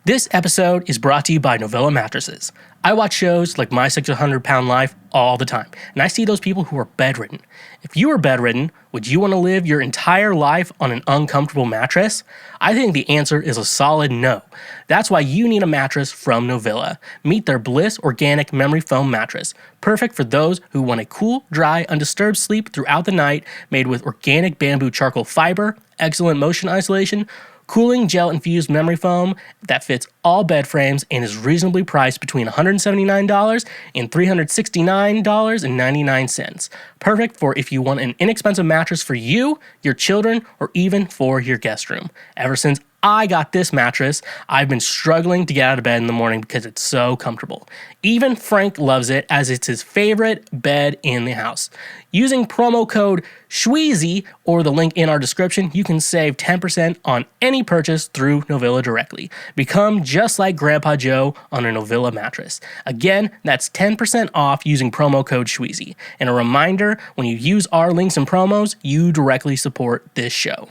This episode is brought to you by Novella Mattresses. I watch shows like My 600 Pound Life all the time, and I see those people who are bedridden. If you were bedridden, would you want to live your entire life on an uncomfortable mattress? I think the answer is a solid no. That's why you need a mattress from Novella. Meet their Bliss Organic Memory Foam Mattress, perfect for those who want a cool, dry, undisturbed sleep throughout the night, made with organic bamboo charcoal fiber, excellent motion isolation, cooling gel-infused memory foam that fits all bed frames and is reasonably priced between $179 and $369.99. Perfect for if you want an inexpensive mattress for you, your children, or even for your guest room. Ever since I got this mattress, I've been struggling to get out of bed in the morning because it's so comfortable. Even Frank loves it as it's his favorite bed in the house. Using promo code Schweezy or the link in our description, you can save 10% on any purchase through Novella directly. Become just like Grandpa Joe on a Novella mattress. Again, that's 10% off using promo code Schweezy. And a reminder, when you use our links and promos, you directly support this show.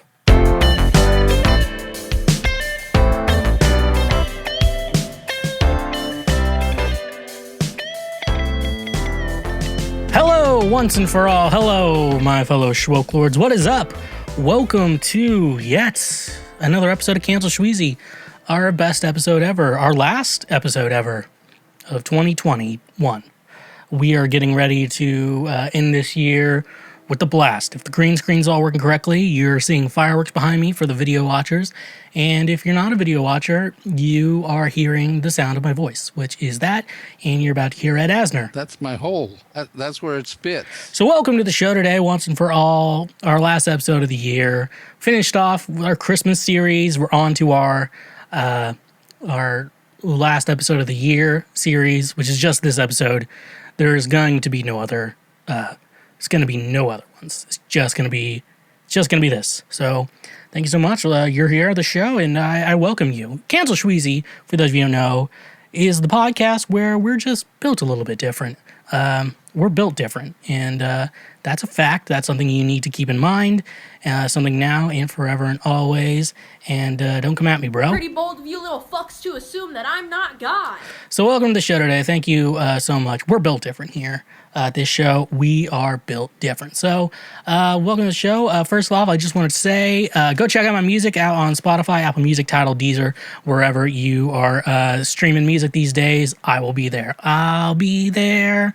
Hello, once and for all. Hello, my fellow Schwoke Lords. What is up? Welcome to yet another episode of Cancel Schweezy. Our best episode ever. Our last episode ever of 2021. We are getting ready to end this year with the blast. If the green screen's all working correctly, you're seeing fireworks behind me for the video watchers. And if you're not a video watcher, you are hearing the sound of my voice, which is that, and you're about to hear Ed Asner. That's my hole. That's where it spits. So welcome to the show today, once and for all, our last episode of the year. Finished off our Christmas series. We're on to our last episode of the year series, which is just this episode. There's going to be no other It's going to be no other ones. It's just going to be this. So thank you so much. You're here at the show, and I welcome you. Cancel Schweezy, for those of you who don't know, is the podcast where we're just built a little bit different. We're built different, and that's a fact. That's something you need to keep in mind. Something now and forever and always. And don't come at me, bro. Pretty bold of you little fucks to assume that I'm not God. So welcome to the show today. Thank you so much. We're built different here. This show, we are built different. So, welcome to the show. First off, I just wanted to say, go check out my music out on Spotify, Apple Music, Tidal, Deezer, wherever you are streaming music these days. I will be there. I'll be there.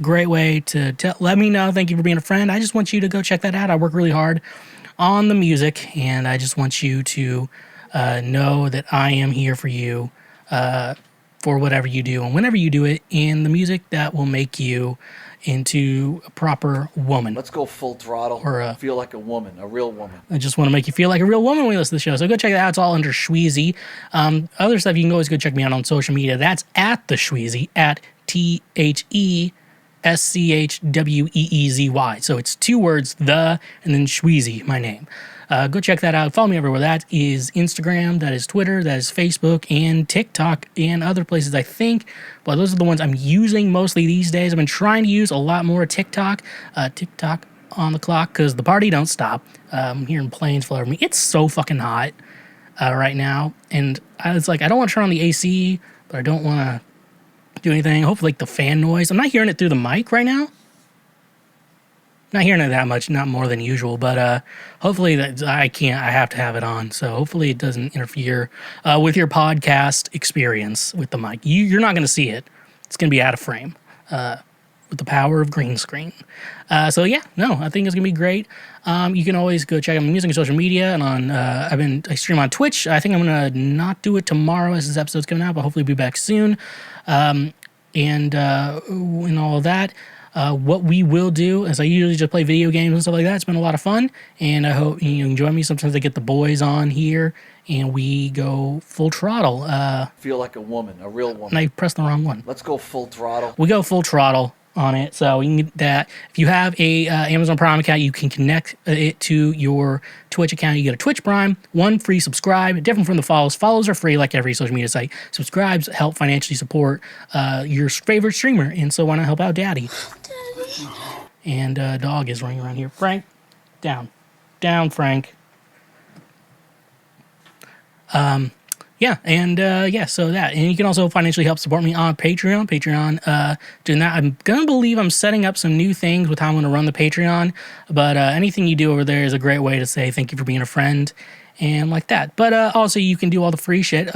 Great way to let me know. Thank you for being a friend. I just want you to go check that out. I work really hard on the music, and I just want you to know that I am here for you. For whatever you do and whenever you do it, and the music that will make you into a proper woman. Let's go full throttle. Or feel like a woman, a real woman. I just want to make you feel like a real woman when you listen to the show. So go check it out. It's all under Schweezy. Other stuff, you can always go check me out on social media. That's at TheSchweezy, at TheSchweezy. So it's two words, the, and then Schweezy, my name. Go check that out. Follow me everywhere. That is Instagram, that is Twitter, that is Facebook, and TikTok, and other places, I think. But those are the ones I'm using mostly these days. I've been trying to use a lot more TikTok. TikTok on the clock, because the party don't stop. I'm hearing planes fly over me. It's so fucking hot right now. And I was like, I don't want to turn on the AC, but I don't want to do anything. Hopefully, like the fan noise. I'm not hearing it through the mic right now. Not hearing it that much, not more than usual, but hopefully that I have to have it on, so hopefully it doesn't interfere with your podcast experience with the mic. You're not going to see it. It's going to be out of frame with the power of green screen. So yeah, no, I think it's going to be great. You can always go check out my music and social media, and on I stream on Twitch. I think I'm going to not do it tomorrow as this episode's coming out, but hopefully be back soon. And all of that. What we will do is I usually just play video games and stuff like that. It's been a lot of fun, and I hope you enjoy me. Sometimes I get the boys on here, and we go full throttle. Feel like a woman, a real woman. And I pressed the wrong one. Let's go full throttle. We go full throttle on it, so you can get that. If you have a Amazon Prime account, you can connect it to your Twitch account. You get a Twitch Prime, one free subscribe, different from the follows. Follows are free like every social media site. Subscribes help financially support your favorite streamer, and so why not help out Daddy? And dog is running around here. Frank, down, Frank. Yeah, and so that. And you can also financially help support me on Patreon. Doing that. I'm going to believe I'm setting up some new things with how I'm going to run the Patreon. But anything you do over there is a great way to say thank you for being a friend and like that. But also, you can do all the free shit.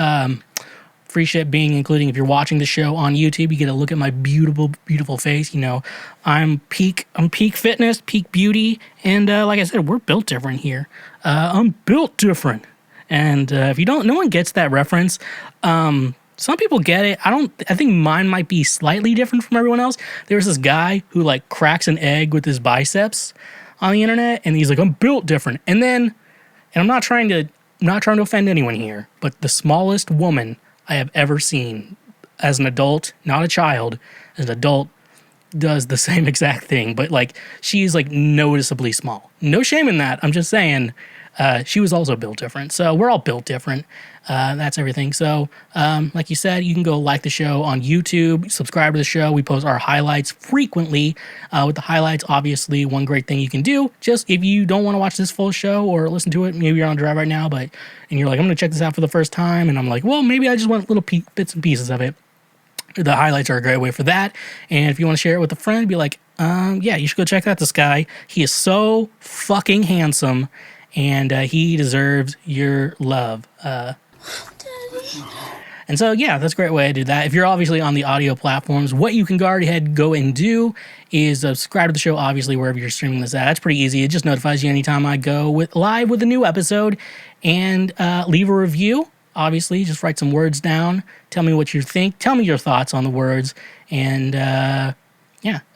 Free shit being including if you're watching the show on YouTube, you get a look at my beautiful, beautiful face. You know, I'm peak fitness, peak beauty. And like I said, we're built different here. I'm built different. And if you don't, no one gets that reference. Some people get it. I think mine might be slightly different from everyone else. There's this guy who like cracks an egg with his biceps on the internet, and he's like, I'm built different. And I'm not trying to offend anyone here, but the smallest woman I have ever seen as an adult, not a child, as an adult, does the same exact thing, but like she's like noticeably small. No shame in that. I'm just saying. She was also built different. So we're all built different. That's everything. So, like you said, you can go like the show on YouTube, subscribe to the show. We post our highlights frequently. With the highlights, obviously, one great thing you can do, just if you don't want to watch this full show or listen to it, maybe you're on drive right now, and you're like, I'm going to check this out for the first time. And I'm like, well, maybe I just want little bits and pieces of it. The highlights are a great way for that. And if you want to share it with a friend, be like, yeah, you should go check out this guy. He is so fucking handsome. And he deserves your love. And so, yeah, that's a great way to do that. If you're obviously on the audio platforms, what you can go ahead, go and do is subscribe to the show, obviously, wherever you're streaming this at. That's pretty easy. It just notifies you anytime I go live with a new episode. And leave a review. Obviously, just write some words down. Tell me what you think. Tell me your thoughts on the words. And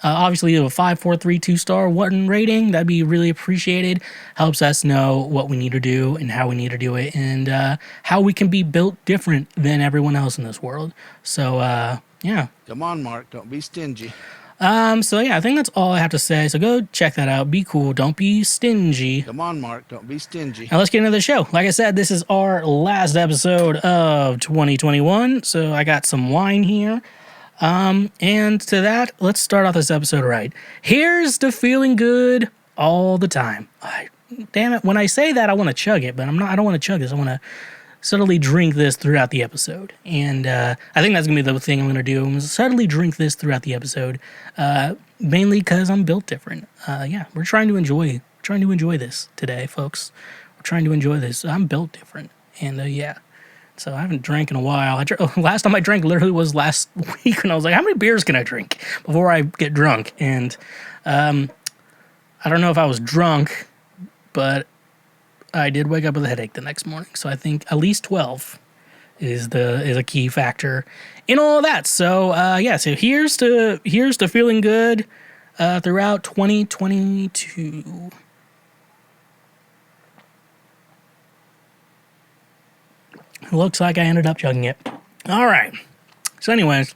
obviously a 5, 4, 3, 2-star 1 rating. That'd be really appreciated. Helps us know what we need to do and how we need to do it, and how we can be built different than everyone else in this world. So, yeah. Come on, Mark. Don't be stingy. So yeah, I think that's all I have to say. So go check that out. Be cool. Don't be stingy. Come on, Mark. Don't be stingy. Now let's get into the show. Like I said, this is our last episode of 2021. So I got some wine here. And to that, let's start off this episode right. Here's to feeling good all the time. Damn it, when I say that, I want to chug it, but I don't want to chug this. I want to subtly drink this throughout the episode. And I think that's going to be the thing I'm going to do. I'm going to subtly drink this throughout the episode, mainly because I'm built different. We're trying to enjoy this today, folks. We're trying to enjoy this. I'm built different. And so I haven't drank in a while. Last time I drank literally was last week when I was like, how many beers can I drink before I get drunk? And I don't know if I was drunk, but I did wake up with a headache the next morning. So I think at least 12 is a key factor in all of that. So so here's to feeling good throughout 2022. Looks like I ended up chugging it. All right. So anyways,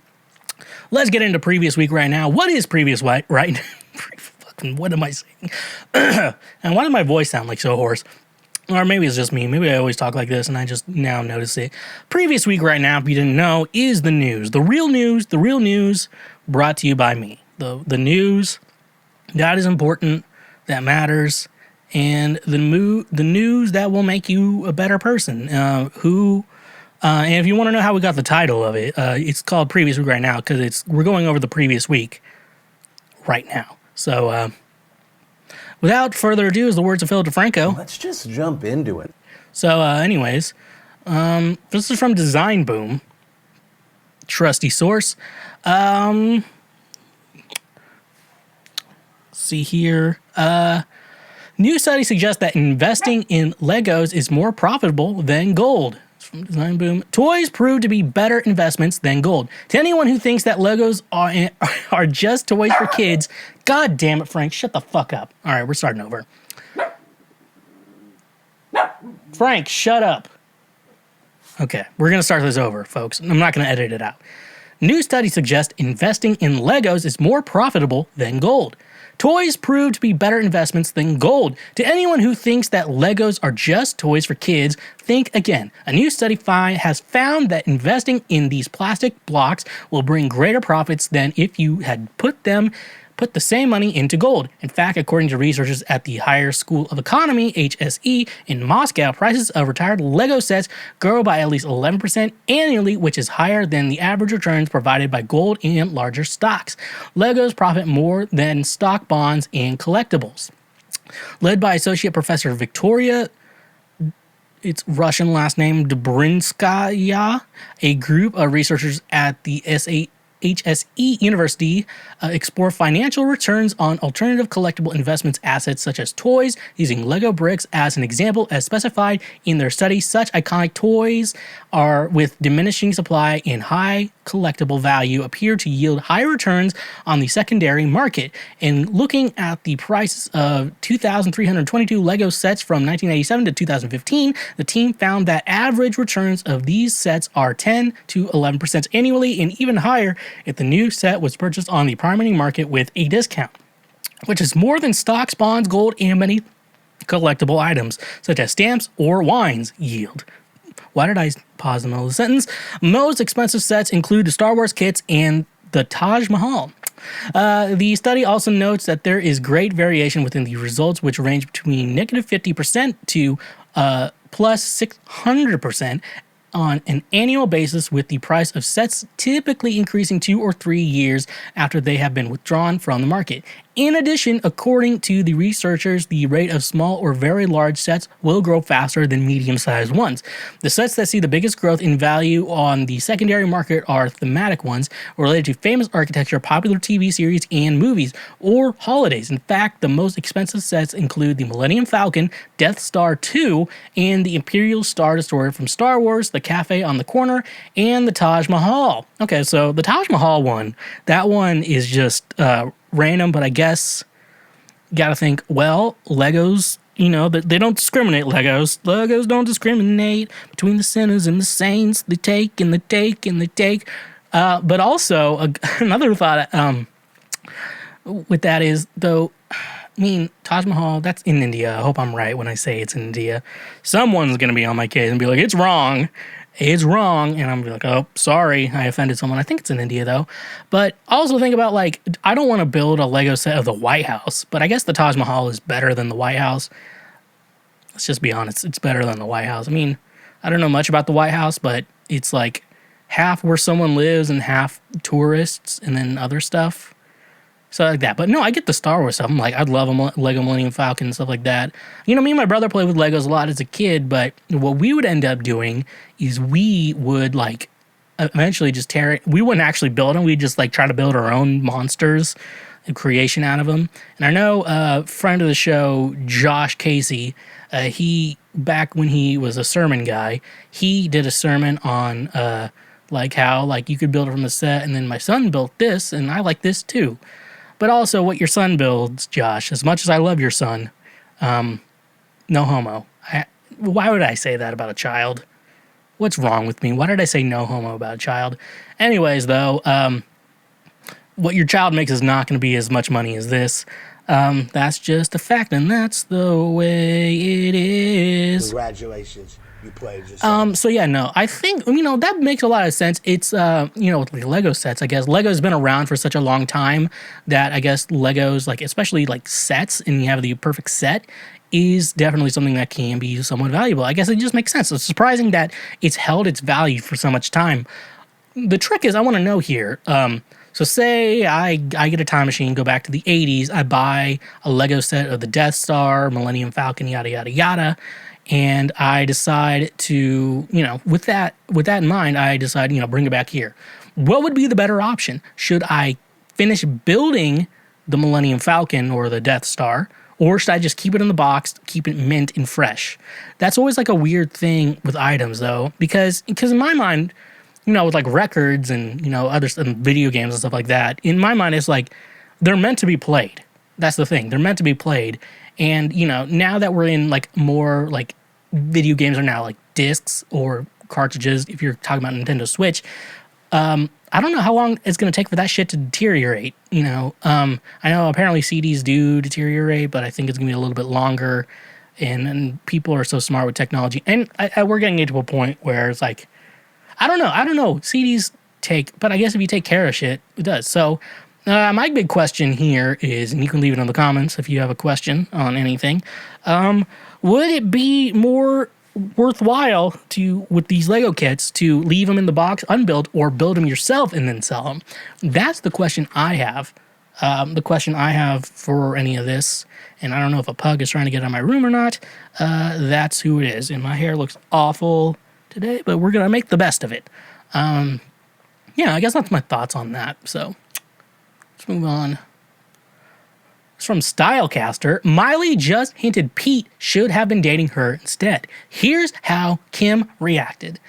let's get into previous week right now. What is previous week right now? What am I saying? And why does my voice sound like so hoarse? Or maybe it's just me. Maybe I always talk like this and I just now notice it. Previous week right now, if you didn't know, is the news. The real news brought to you by me. The news that is important, that matters, and the news that will make you a better person. And if you want to know how we got the title of it, it's called Previous Week right now because we're going over the previous week right now. So, without further ado, is the words of Philip DeFranco. Let's just jump into it. So, anyways, this is from Design Boom, trusty source. See here. New study suggests that investing in Legos is more profitable than gold. It's from Design Boom. Toys prove to be better investments than gold. To anyone who thinks that Legos are just toys for kids, God damn it, Frank, shut the fuck up. All right, we're starting over. Frank, shut up. Okay, we're going to start this over, folks. I'm not going to edit it out. New study suggests investing in Legos is more profitable than gold. Toys prove to be better investments than gold. To anyone who thinks that Legos are just toys for kids, think again. A new study has found that investing in these plastic blocks will bring greater profits than if you had put them put the same money into gold. In fact, according to researchers at the Higher School of Economy, HSE, in Moscow, prices of retired Lego sets grow by at least 11% annually, which is higher than the average returns provided by gold and larger stocks. Legos profit more than stock bonds and collectibles. Led by Associate Professor Victoria, it's Russian last name, Dobrinskaya, a group of researchers at the HSE University explore financial returns on alternative collectible investments assets such as toys, using Lego bricks as an example. As specified in their study, such iconic toys are with diminishing supply and high collectible value appear to yield higher returns on the secondary market. And looking at the prices of 2,322 Lego sets from 1987 to 2015, the team found that average returns of these sets are 10 to 11% annually, and even higher if the new set was purchased on the primary market with a discount, which is more than stocks, bonds, gold, and many collectible items, such as stamps or wines, yield. Why did I pause in the middle of the sentence? Most expensive sets include the Star Wars kits and the Taj Mahal. The study also notes that there is great variation within the results, which range between negative 50% to plus 600% on an annual basis, with the price of sets typically increasing 2 or 3 years after they have been withdrawn from the market. In addition, according to the researchers, the rate of small or very large sets will grow faster than medium-sized ones. The sets that see the biggest growth in value on the secondary market are thematic ones related to famous architecture, popular TV series and movies, or holidays. In fact, the most expensive sets include the Millennium Falcon, Death Star 2, and the Imperial Star Destroyer from Star Wars, the Cafe on the Corner, and the Taj Mahal. Okay, so the Taj Mahal one, that one is just random, but I guess you gotta think, well, Legos, you know, they don't discriminate, Legos. Legos don't discriminate between the sinners and the saints. They take and they take and they take. But also, another thought with that is, though, I mean, Taj Mahal, that's in India. I hope I'm right when I say it's in India. Someone's gonna be on my case and be like, it's wrong. It's wrong, and I'm like, oh, sorry, I offended someone. I think it's in India, though. But also think about, like, I don't want to build a Lego set of the White House, but I guess the Taj Mahal is better than the White House. Let's just be honest, it's better than the White House. I mean, I don't know much about the White House, but it's like half where someone lives and half tourists and then other stuff. So like that. But no, I get the Star Wars stuff. I'm like, I'd love a Lego Millennium Falcon and stuff like that. You know, me and my brother played with Legos a lot as a kid, but what we would end up doing is we would, like, eventually just tear it. We wouldn't actually build them. We'd just, like, try to build our own monsters and creation out of them. And I know a friend of the show, Josh Casey, he, back when he was a sermon guy, he did a sermon on, like, how, like, you could build it from the set, and then my son built this, and I like this, too. But also what your son builds, Josh, as much as I love your son, no homo. Why would I say that about a child? What's wrong with me? Why did I say no homo about a child? Anyways, though, what your child makes is not going to be as much money as this. That's just a fact, and that's the way it is. Congratulations. You played yourself. So yeah, no, I think, you know, that makes a lot of sense. It's, you know, with like Lego sets, I guess Lego's been around for such a long time that I guess Legos, like, especially like sets, and you have the perfect set, is definitely something that can be somewhat valuable. I guess it just makes sense. It's surprising that it's held its value for so much time. The trick is, I want to know here, so say I get a time machine, go back to the 80s, I buy a Lego set of the Death Star, Millennium Falcon, yada, yada, yada, and I decide to, you know, with that in mind, I decide, you know, bring it back here. What would be the better option? Should I finish building the Millennium Falcon or the Death Star, or should I just keep it in the box, keep it mint and fresh? That's always like a weird thing with items, though, because in my mind, you know, with like records and, you know, other video games and stuff like that, in my mind, it's like they're meant to be played. That's the thing. They're meant to be played. And, you know, now that we're in, like, more, like, video games are now, like, discs or cartridges, if you're talking about Nintendo Switch, I don't know how long it's going to take for that shit to deteriorate, you know. I know apparently CDs do deteriorate, but I think it's going to be a little bit longer, and people are so smart with technology. And we're getting to a point where it's like, I don't know, CDs take, but I guess if you take care of shit, it does. So My big question here is, and you can leave it in the comments if you have a question on anything. Would it be more worthwhile with these Lego kits to leave them in the box unbuilt or build them yourself and then sell them? That's the question I have. The question I have for any of this, and I don't know if a pug is trying to get out of my room or not. That's who it is. And my hair looks awful today, but we're going to make the best of it. I guess that's my thoughts on that. So let's move on. It's from Stylecaster. Miley just hinted Pete should have been dating her instead. Here's how Kim reacted.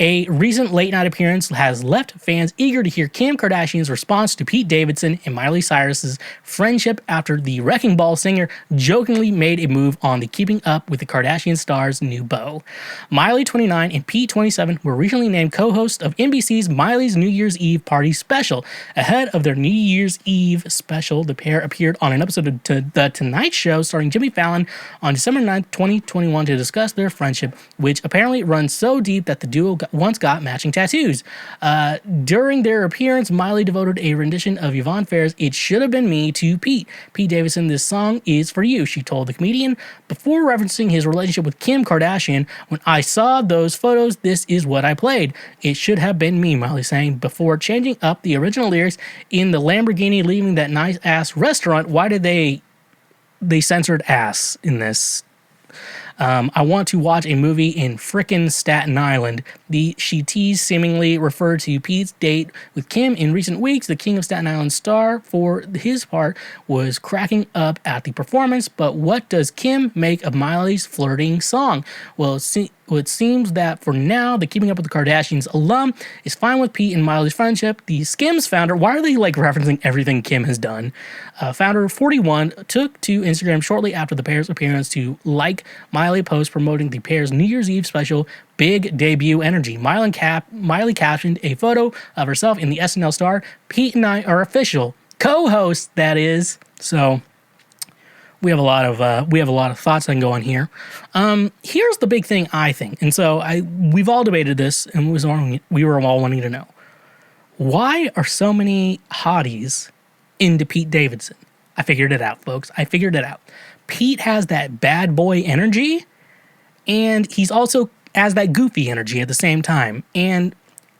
A recent late-night appearance has left fans eager to hear Kim Kardashian's response to Pete Davidson and Miley Cyrus's friendship after the Wrecking Ball singer jokingly made a move on the Keeping Up with the Kardashian star's new beau. Miley, 29, and Pete, 27, were recently named co-hosts of NBC's Miley's New Year's Eve Party special. Ahead of their New Year's Eve special, the pair appeared on an episode of The Tonight Show starring Jimmy Fallon on December 9th, 2021 to discuss their friendship, which apparently runs so deep that the duo once got matching tattoos. During their appearance, Miley devoted a rendition of Yvonne Fair's It Should Have Been Me to Pete. Pete Davidson, this song is for you, she told the comedian, before referencing his relationship with Kim Kardashian. When I saw those photos, this is what I played. It should have been me, Miley saying, before changing up the original lyrics in the Lamborghini leaving that nice-ass restaurant. Why did they censored ass in this? I want to watch a movie in frickin' Staten Island. She teased seemingly referred to Pete's date with Kim in recent weeks. The King of Staten Island star, for his part, was cracking up at the performance. But what does Kim make of Miley's flirting song? Well, it seems that for now, the Keeping Up with the Kardashians alum is fine with Pete and Miley's friendship. The Skims founder, why are they referencing everything Kim has done? Founder 41 took to Instagram shortly after the pair's appearance to like Miley post promoting the pair's New Year's Eve special, Big Debut Energy. Miley captioned a photo of herself in the SNL star. Pete and I are official co-hosts, that is. So we have a lot of thoughts that can go on here. Here's the big thing, I think, and so we've all debated this, and we were all wanting to know, why are so many hotties into Pete Davidson? I figured it out, folks. I figured it out. Pete has that bad boy energy, and he's also has that goofy energy at the same time, and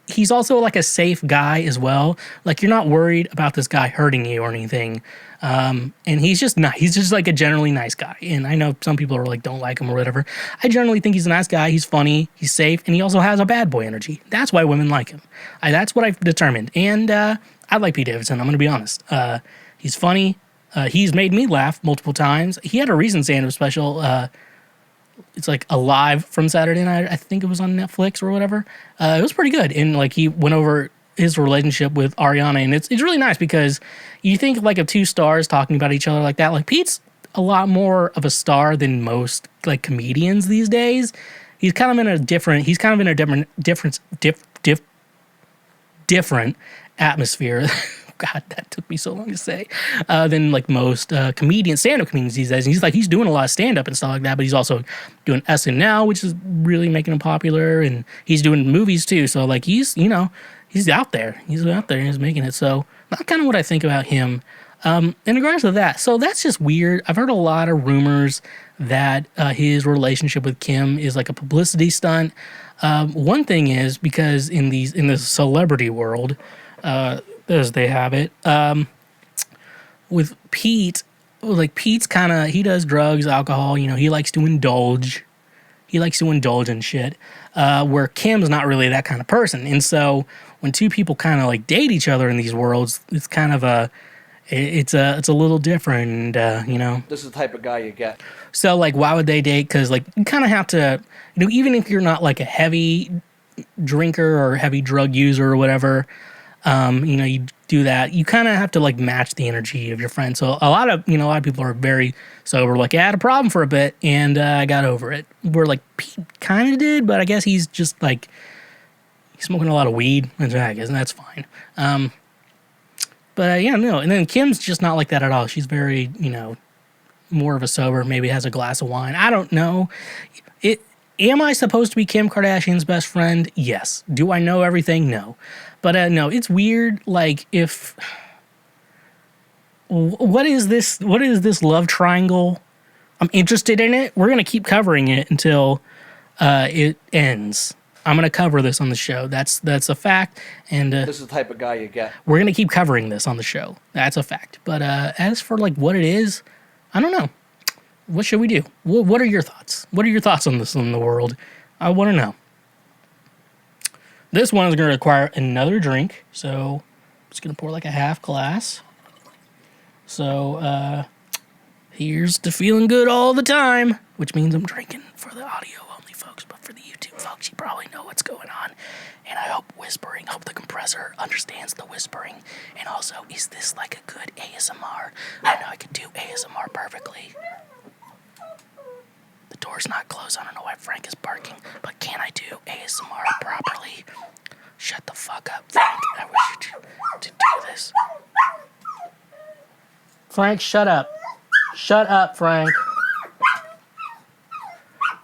he's also a safe guy as well. You're not worried about this guy hurting you or anything. And he's just not. He's just a generally nice guy. And I know some people are don't like him or whatever. I generally think he's a nice guy. He's funny. He's safe, and he also has a bad boy energy. That's why women like him. That's what I've determined. And I like Pete Davidson. I'm going to be honest. He's funny. He's made me laugh multiple times. He had a recent stand-up special. It's Alive from Saturday night. I think it was on Netflix or whatever. It was pretty good. And he went over his relationship with Ariana, and it's really nice because you think of two stars talking about each other like that. Pete's a lot more of a star than most comedians these days. He's kind of in a different atmosphere. God, that took me so long to say. Than most stand-up comedians these days. And he's doing a lot of stand-up and stuff like that, but he's also doing SNL, which is really making him popular, and he's doing movies too. So he's out there. He's out there and he's making it. So that's kind of what I think about him. In regards to that, so that's just weird. I've heard a lot of rumors that his relationship with Kim is a publicity stunt. One thing is, because in the celebrity world, as they have it, with Pete, Pete's he does drugs, alcohol, he likes to indulge. He likes to indulge in shit, where Kim's not really that kind of person. And so when two people date each other in these worlds, it's it's a little different, This is the type of guy you get. So why would they date? Because you kind of have to, even if you're not a heavy drinker or heavy drug user or whatever, you do that, you kind of have to match the energy of your friend. So a lot of people are very sober. I had a problem for a bit and I got over it. Where Pete kind of did, but I guess he's just he's smoking a lot of weed, and I guess that's fine. But and then Kim's just not like that at all. She's very, more of a sober, maybe has a glass of wine. I don't know. Am I supposed to be Kim Kardashian's best friend? Yes. Do I know everything? No. But no, it's weird. If what is this? What is this love triangle? I'm interested in it. We're going to keep covering it until it ends. I'm going to cover this on the show. That's a fact. And This is the type of guy you get. we're going to keep covering this on the show. That's a fact. But as for like what it is, I don't know. What should we do? What are your thoughts? What are your thoughts on this in the world? I want to know. This one is going to require another drink. So I'm just going to pour like a half glass. So here's to feeling good all the time, which means I'm drinking for the audio only folks, but for the YouTube folks, you probably know what's going on. And I hope the compressor understands the whispering. And also, is this like a good ASMR? I know I can do ASMR perfectly. The door's not closed. I don't know why Frank is barking, but can I do ASMR properly? Shut the fuck up, Frank. I wish you to do this. Frank, shut up. Shut up, Frank.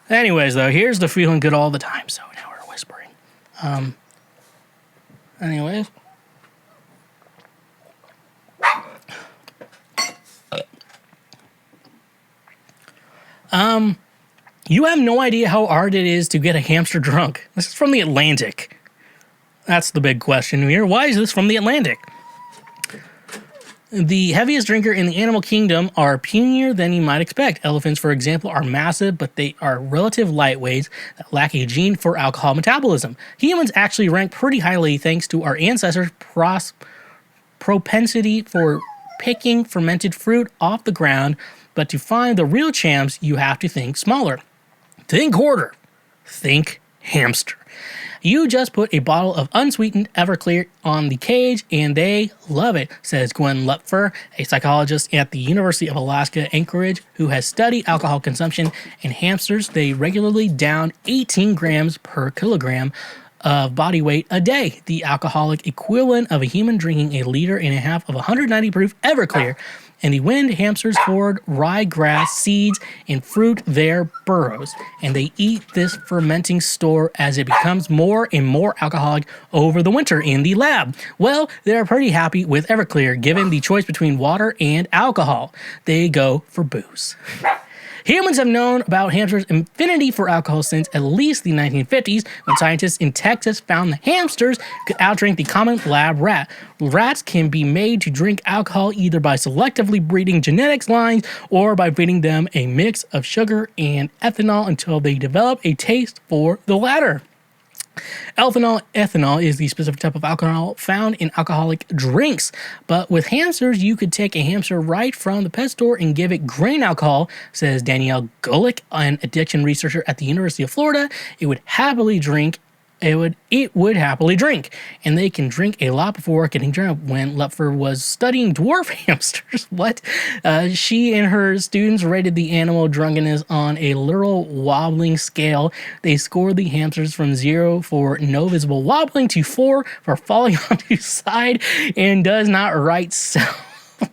Anyways, though, here's the feeling good all the time. So now we're whispering. Anyways. You have no idea how hard it is to get a hamster drunk. This is from the Atlantic. That's the big question here. Why is this from the Atlantic? The heaviest drinker in the animal kingdom are punier than you might expect. Elephants, for example, are massive, but they are relative lightweights that lack a gene for alcohol metabolism. Humans actually rank pretty highly thanks to our ancestors' propensity for picking fermented fruit off the ground, but to find the real champs, you have to think smaller. Think hoarder. Think hamster. You just put a bottle of unsweetened Everclear on the cage, and they love it, says Gwen Lupfer, a psychologist at the University of Alaska Anchorage who has studied alcohol consumption in hamsters. They regularly down 18 grams per kilogram of body weight a day, the alcoholic equivalent of a human drinking a liter and a half of 190 proof Everclear. And the wind hamsters hoard ryegrass seeds and fruit their burrows, and they eat this fermenting store as it becomes more and more alcoholic over the winter in the lab. Well, they're pretty happy with Everclear given the choice between water and alcohol. They go for booze. Humans have known about hamsters' affinity for alcohol since at least the 1950s, when scientists in Texas found the hamsters could outdrink the common lab rat. Rats can be made to drink alcohol either by selectively breeding genetics lines or by feeding them a mix of sugar and ethanol until they develop a taste for the latter. Ethanol is the specific type of alcohol found in alcoholic drinks. But with hamsters, you could take a hamster right from the pet store and give it grain alcohol, says Danielle Golick, an addiction researcher at the University of Florida. It would happily drink, and they can drink a lot before getting drunk. When Lupfer was studying dwarf hamsters, she and her students rated the animal drunkenness on a literal wobbling scale. They scored the hamsters from 0 for no visible wobbling to 4 for falling onto side and does not right self.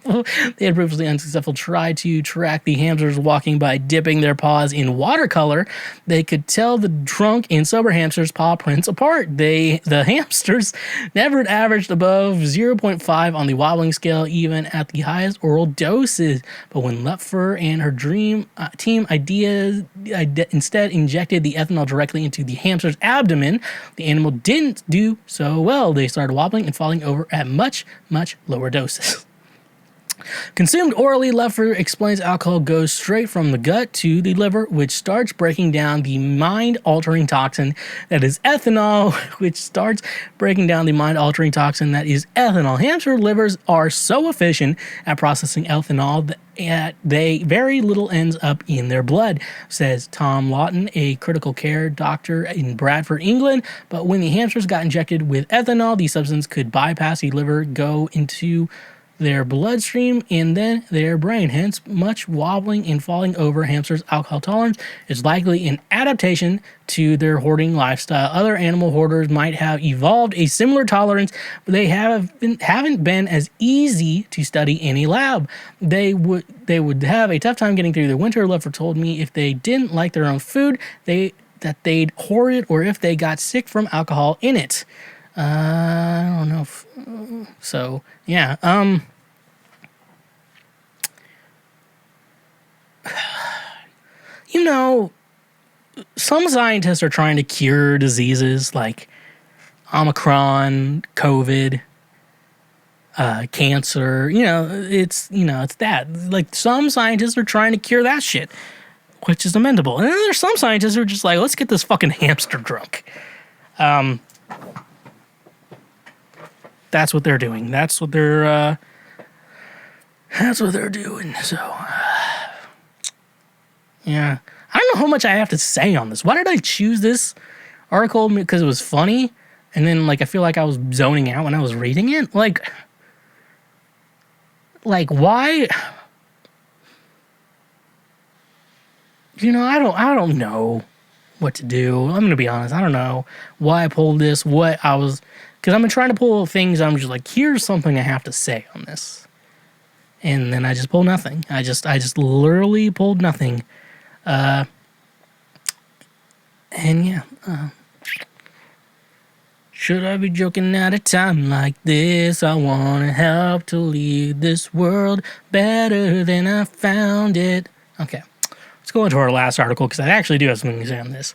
They had previously unsuccessful tried to track the hamsters walking by dipping their paws in watercolor. They could tell the drunk and sober hamsters' paw prints apart. The hamsters never averaged above 0.5 on the wobbling scale, even at the highest oral doses. But when Lupfer and her dream team instead injected the ethanol directly into the hamster's abdomen, the animal didn't do so well. They started wobbling and falling over at much, much lower doses. Consumed orally, Lupfer explains alcohol goes straight from the gut to the liver, which starts breaking down the mind-altering toxin that is ethanol, Hamster livers are so efficient at processing ethanol that very little ends up in their blood, says Tom Lawton, a critical care doctor in Bradford, England. But when the hamsters got injected with ethanol, the substance could bypass the liver, go into their bloodstream and then their brain. Hence, much wobbling and falling over. Hamsters' alcohol tolerance is likely an adaptation to their hoarding lifestyle. Other animal hoarders might have evolved a similar tolerance, but they haven't been as easy to study in a lab. They would have a tough time getting through the winter. Lupfer told me if they didn't like their own food, they'd hoard it, or if they got sick from alcohol in it. I don't know. So, yeah. you know, some scientists are trying to cure diseases like Omicron, COVID, cancer. It's that. Like, some scientists are trying to cure that shit, which is amendable. And then there's some scientists who are just like, let's get this fucking hamster drunk. That's what they're doing. That's what they're doing. So, yeah. I don't know how much I have to say on this. Why did I choose this article? Because it was funny, and then, like, I feel like I was zoning out when I was reading it. Like, why? I don't know what to do. I'm gonna be honest. I don't know why I pulled this. Because I've been trying to pull things. I'm just like, here's something I have to say on this, and then I just pulled nothing. I just literally pulled nothing. And yeah. Should I be joking at a time like this? I want to help to leave this world better than I found it. Okay. Let's go into our last article because I actually do have something to say on this.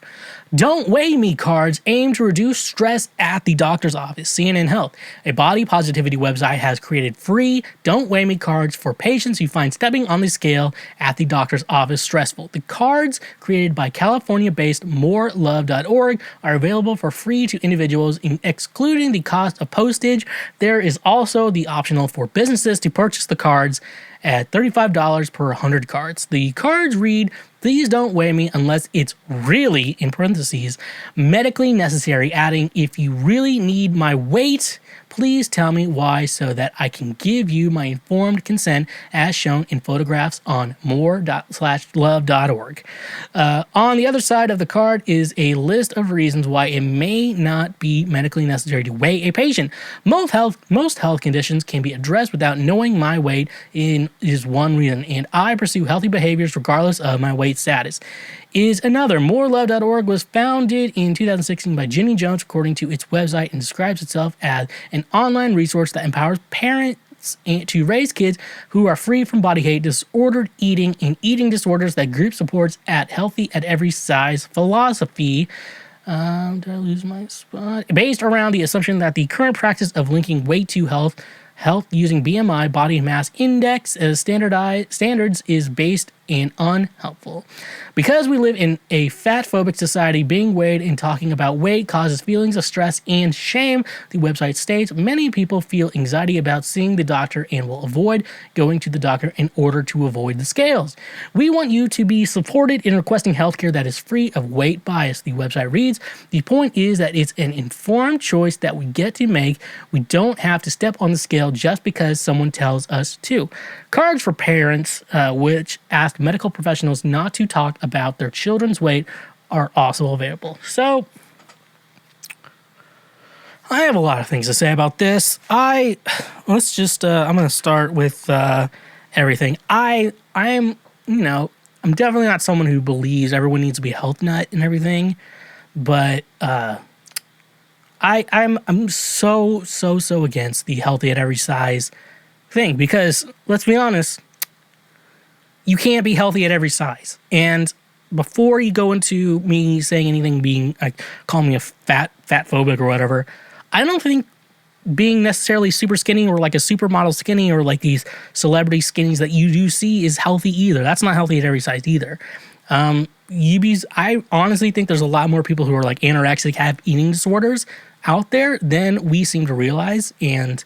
Don't Weigh Me cards aim to reduce stress at the doctor's office. CNN Health, a body positivity website, has created free Don't Weigh Me cards for patients who find stepping on the scale at the doctor's office stressful. The cards, created by California-based morelove.org, are available for free to individuals, excluding the cost of postage. There is also the optional for businesses to purchase the cards at $35 per 100 cards. The cards read, "Please don't weigh me unless it's really," in parentheses, "medically necessary," adding, "If you really need my weight, please tell me why so that I can give you my informed consent as shown in photographs on more./love.org. On the other side of the card is a list of reasons why it may not be medically necessary to weigh a patient. Most health conditions can be addressed without knowing my weight is one reason, and I pursue healthy behaviors regardless of my weight status is another. Morelove.org was founded in 2016 by Jenny Jones, according to its website, and describes itself as an online resource that empowers parents to raise kids who are free from body hate, disordered eating, and eating disorders. That group supports at healthy at every size philosophy. Did I lose my spot? Based around the assumption that the current practice of linking weight to health using BMI, body mass index, as standards is based and unhelpful. Because we live in a fat-phobic society, being weighed and talking about weight causes feelings of stress and shame, the website states. Many people feel anxiety about seeing the doctor and will avoid going to the doctor in order to avoid the scales. We want you to be supported in requesting healthcare that is free of weight bias, the website reads. The point is that it's an informed choice that we get to make. We don't have to step on the scale just because someone tells us to. Cards for parents, which ask medical professionals not to talk about their children's weight, are also available. So, I have a lot of things to say about this. I'm going to start with everything. I'm definitely not someone who believes everyone needs to be a health nut and everything, but I'm so against the healthy at every size thing, because let's be honest, you can't be healthy at every size. And before you go into me saying anything, being like, call me a fat phobic or whatever, I don't think being necessarily super skinny or like a supermodel skinny or like these celebrity skinnies that you do see is healthy either. That's not healthy at every size either. I honestly think there's a lot more people who are like anorexic, have eating disorders out there than we seem to realize, and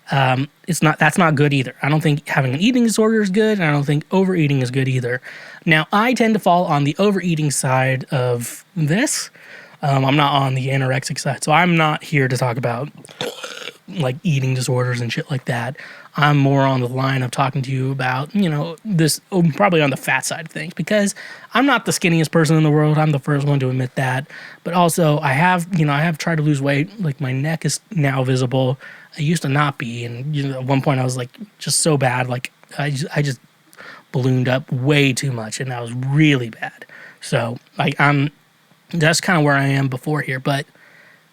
that's not good either. I don't think having an eating disorder is good, and I don't think overeating is good either. Now, I tend to fall on the overeating side of this. I'm not on the anorexic side, so I'm not here to talk about like eating disorders and shit like that. I'm more on the line of talking to you about, this, probably on the fat side of things, because I'm not the skinniest person in the world. I'm the first one to admit that. But also, I have tried to lose weight. Like, my neck is now visible. It used to not be. And, at one point I was like, just so bad. Like, I just ballooned up way too much, and that was really bad. So, like, that's kind of where I am before here. But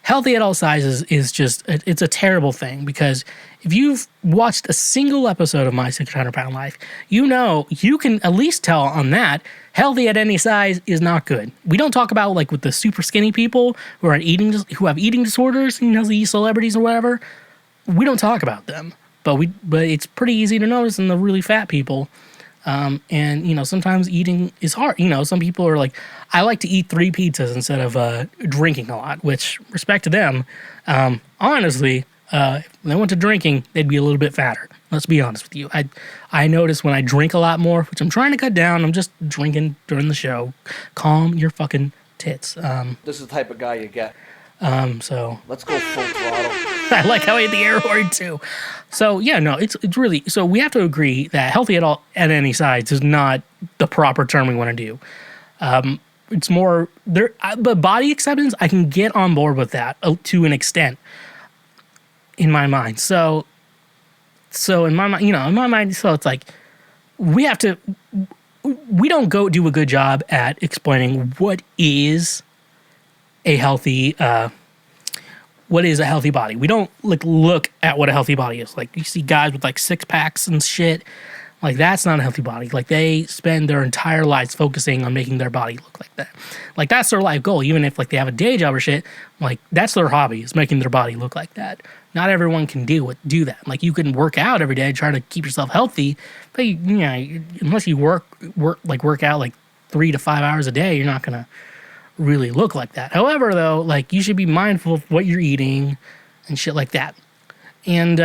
healthy at all sizes is just, it's a terrible thing, because if you've watched a single episode of My 600 Pound Life, you know, you can at least tell on that, healthy at any size is not good. We don't talk about like with the super skinny people who have eating disorders, you know, these celebrities or whatever. We don't talk about them, but it's pretty easy to notice in the really fat people. And, you know, sometimes eating is hard. You know, some people are like, I like to eat 3 pizzas instead of drinking a lot, which, respect to them. Honestly, if they went to drinking, they'd be a little bit fatter. Let's be honest with you. I notice when I drink a lot more, which I'm trying to cut down, I'm just drinking during the show. Calm your fucking tits. This is the type of guy you get. So let's go full throttle. I like how he had the air horn too. So yeah, no, it's really, so we have to agree that healthy at any size is not the proper term we want to do. It's more there, but body acceptance, I can get on board with that to an extent in my mind. So in my mind, you know, so it's like we don't go do a good job at explaining what is a healthy body. We don't look at what a healthy body is. Like, you see guys with like 6-packs and shit. Like, that's not a healthy body. Like, they spend their entire lives focusing on making their body look like that. Like, that's their life goal. Even if like they have a day job or shit, like that's their hobby, is making their body look like that. Not everyone can do that. Like, you can work out every day, try to keep yourself healthy, but you know, unless you work out like 3 to 5 hours a day, you're not gonna really look like that. However, though, like, you should be mindful of what you're eating and shit like that. And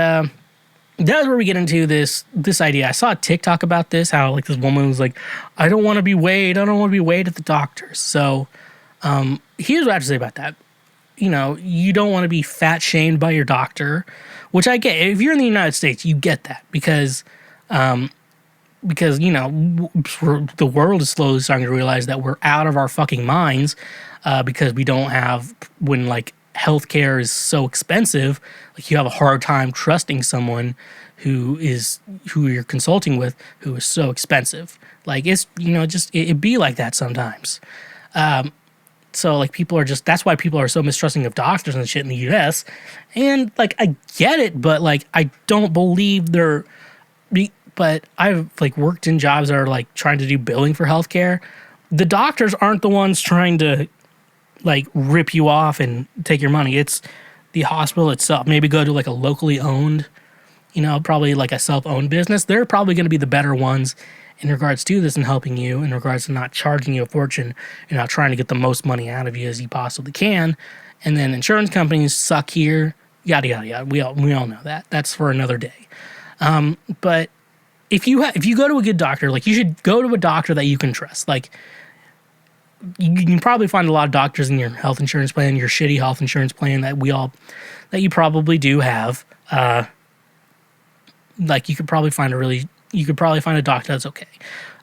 that's where we get into this idea. I saw a TikTok about this, how like this woman was like, I don't want to be weighed at the doctor's. So here's what I have to say about that. You know, you don't want to be fat shamed by your doctor, which I get. If you're in the United States, you get that, because you know, the world is slowly starting to realize that we're out of our fucking minds, because we don't have, when like healthcare is so expensive, like you have a hard time trusting someone who you're consulting with, who is so expensive. Like, it's, you know, just it be like that sometimes. So like that's why people are so mistrusting of doctors and shit in the US. And like, I get it, but like, I don't believe but I've like worked in jobs that are like trying to do billing for healthcare. The doctors aren't the ones trying to like rip you off and take your money. It's the hospital itself. Maybe go to like a locally owned, you know, probably like a self-owned business. They're probably going to be the better ones in regards to this and helping you, in regards to not charging you a fortune and not trying to get the most money out of you as you possibly can. And then insurance companies suck here, yada, yada, yada. We all know that. That's for another day. But if you go to a good doctor, like, you should go to a doctor that you can trust. Like, you can probably find a lot of doctors in your health insurance plan, your shitty health insurance plan that you probably do have. Like, you could probably find a doctor that's okay.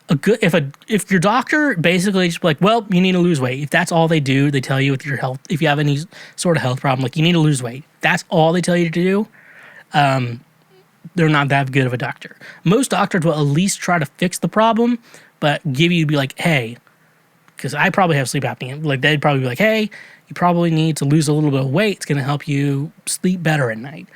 If your doctor basically just like, well, you need to lose weight. If that's all they do, they tell you with your health, if you have any sort of health problem, like, you need to lose weight, that's all they tell you to do. They're not that good of a doctor. Most doctors will at least try to fix the problem, but be like, hey, because I probably have sleep apnea. Like, they'd probably be like, hey, you probably need to lose a little bit of weight. It's going to help you sleep better at night.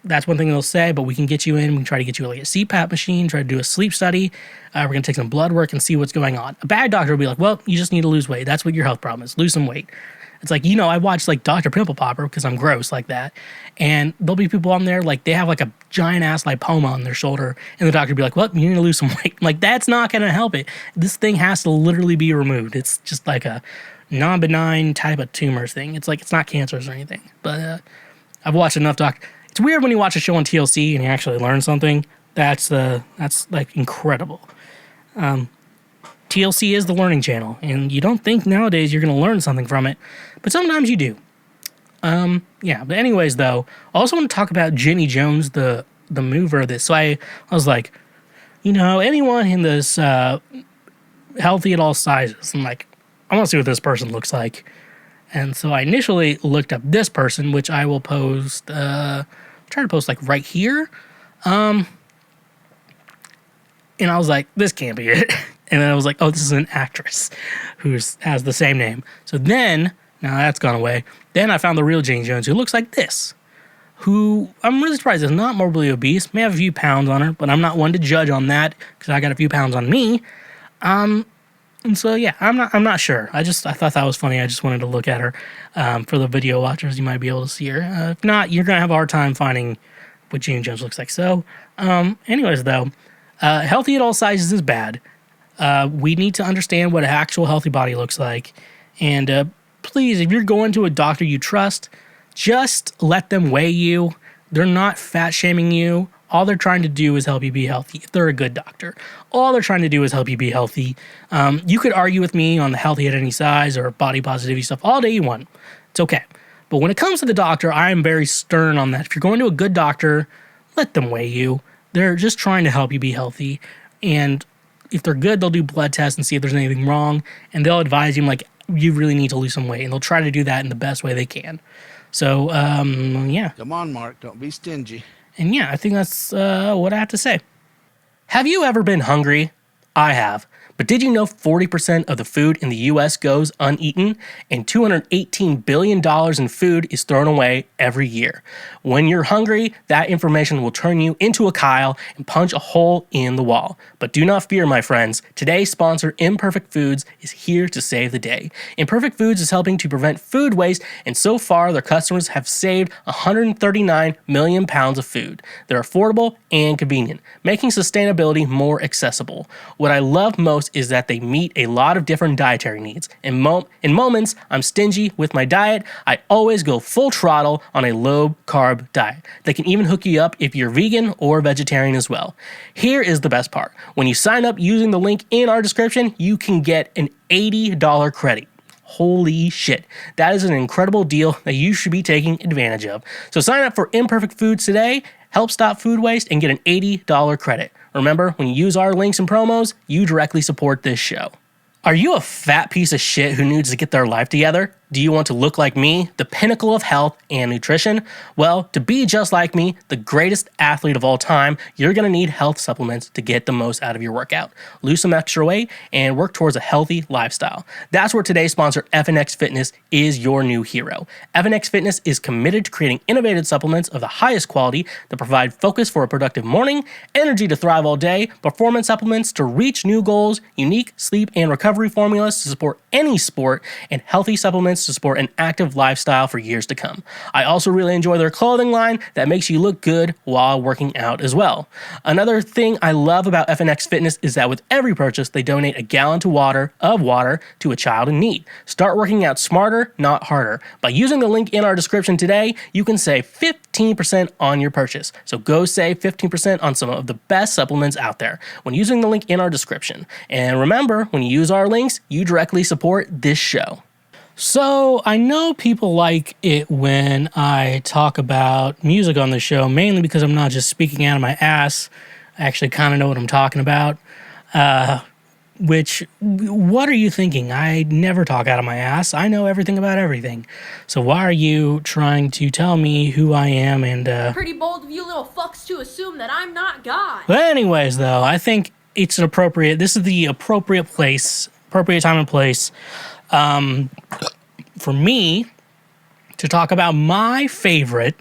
That's one thing they'll say, but we can get you in. We can try to get you like a CPAP machine, try to do a sleep study. We're going to take some blood work and see what's going on. A bad doctor will be like, well, you just need to lose weight. That's what your health problem is. Lose some weight. It's like, you know, I watch like Dr. Pimple Popper because I'm gross like that. And there'll be people on there, like, they have like a giant ass lipoma on their shoulder. And the doctor will be like, well, you need to lose some weight. Like, that's not going to help it. This thing has to literally be removed. It's just like a non-benign type of tumors thing. It's like, it's not cancerous or anything. But I've watched enough It's weird when you watch a show on TLC and you actually learn something. That's like incredible. TLC is the learning channel, and you don't think nowadays you're going to learn something from it, but sometimes you do. Yeah, but anyways, though, I also want to talk about Jenny Jones, the mover of this. So I was like, you know, anyone in this healthy at all sizes, I'm like, I want to see what this person looks like. And so I initially looked up this person, which I will post, try to post like right here. And I was like, this can't be it. And then I was like, oh, this is an actress who has the same name. So then Now that's gone away. Then I found the real Jane Jones, who looks like this. Who I'm really surprised is not morbidly obese. May have a few pounds on her, but I'm not one to judge on that because I got a few pounds on me. And so yeah, I'm not sure. I thought that was funny. I just wanted to look at her. For the video watchers, you might be able to see her. If not, you're gonna have a hard time finding what Jane Jones looks like. So, anyways, though, healthy at all sizes is bad. We need to understand what an actual healthy body looks like. And please, if you're going to a doctor you trust, just let them weigh you. They're not fat shaming you. All they're trying to do is help you be healthy. If they're a good doctor, all they're trying to do is help you be healthy. You could argue with me on the healthy at any size or body positivity stuff all day you want. It's okay. But when it comes to the doctor, I am very stern on that. If you're going to a good doctor, let them weigh you. They're just trying to help you be healthy. And if they're good, they'll do blood tests and see if there's anything wrong. And they'll advise you, like, you really need to lose some weight. And they'll try to do that in the best way they can. So, yeah. Come on, Mark, don't be stingy. And yeah, I think that's what I have to say. Have you ever been hungry? I have. But did you know 40% of the food in the US goes uneaten and $218 billion in food is thrown away every year? When you're hungry, that information will turn you into a Kyle and punch a hole in the wall. But do not fear, my friends. Today's sponsor, Imperfect Foods, is here to save the day. Imperfect Foods is helping to prevent food waste, and so far their customers have saved 139 million pounds of food. They're affordable and convenient, making sustainability more accessible. What I love most is that they meet a lot of different dietary needs. In moments I'm stingy with my diet, I always go full throttle on a low-carb diet. They can even hook you up if you're vegan or vegetarian as well. Here is the best part. When you sign up using the link in our description, you can get an $80 credit. Holy shit. That is an incredible deal that you should be taking advantage of. So sign up for Imperfect Foods today, help stop food waste, and get an $80 credit. Remember, when you use our links and promos, you directly support this show. Are you a fat piece of shit who needs to get their life together? Do you want to look like me, the pinnacle of health and nutrition? Well, to be just like me, the greatest athlete of all time, you're going to need health supplements to get the most out of your workout. Lose some extra weight and work towards a healthy lifestyle. That's where today's sponsor, FNX Fitness, is your new hero. FNX Fitness is committed to creating innovative supplements of the highest quality that provide focus for a productive morning, energy to thrive all day, performance supplements to reach new goals, unique sleep and recovery formulas to support any sport, and healthy supplements to support an active lifestyle for years to come. I also really enjoy their clothing line that makes you look good while working out as well. Another thing I love about FNX Fitness is that with every purchase, they donate a gallon of water to a child in need. Start working out smarter, not harder. By using the link in our description today, you can save 15% on your purchase. So go save 15% on some of the best supplements out there when using the link in our description. And remember, when you use our links, you directly support this show. So I know people like it when I talk about music on the show, mainly because I'm not just speaking out of my ass. I actually kind of know what I'm talking about. What are you thinking? I never talk out of my ass. I know everything about everything. So why are you trying to tell me who I am and... Pretty bold of you little fucks to assume that I'm not God. But anyways, though, I think it's this is the appropriate time and place for me to talk about my favorite,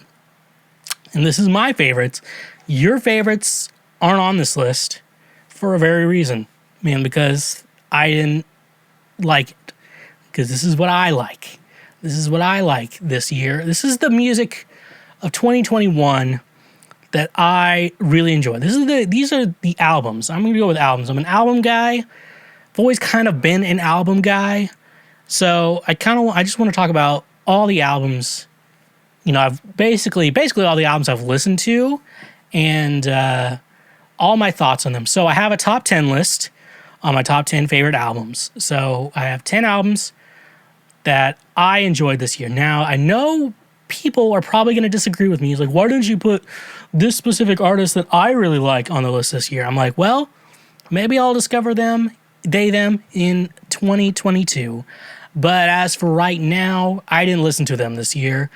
and this is my favorites. Your favorites aren't on this list for a very reason, man, because I didn't like it. Because this is what I like. This is what I like this year. This is the music of 2021 that I really enjoy. These are the albums. I'm going to go with albums. I'm an album guy. I've always kind of been an album guy. So I just want to talk about all the albums. You know, I've basically all the albums I've listened to and all my thoughts on them. So I have a top 10 list on my top 10 favorite albums. So I have 10 albums that I enjoyed this year. Now, I know people are probably going to disagree with me. It's like, why didn't you put this specific artist that I really like on the list this year? I'm like, well, maybe I'll discover them in 2022. But as for right now, I didn't listen to them this year.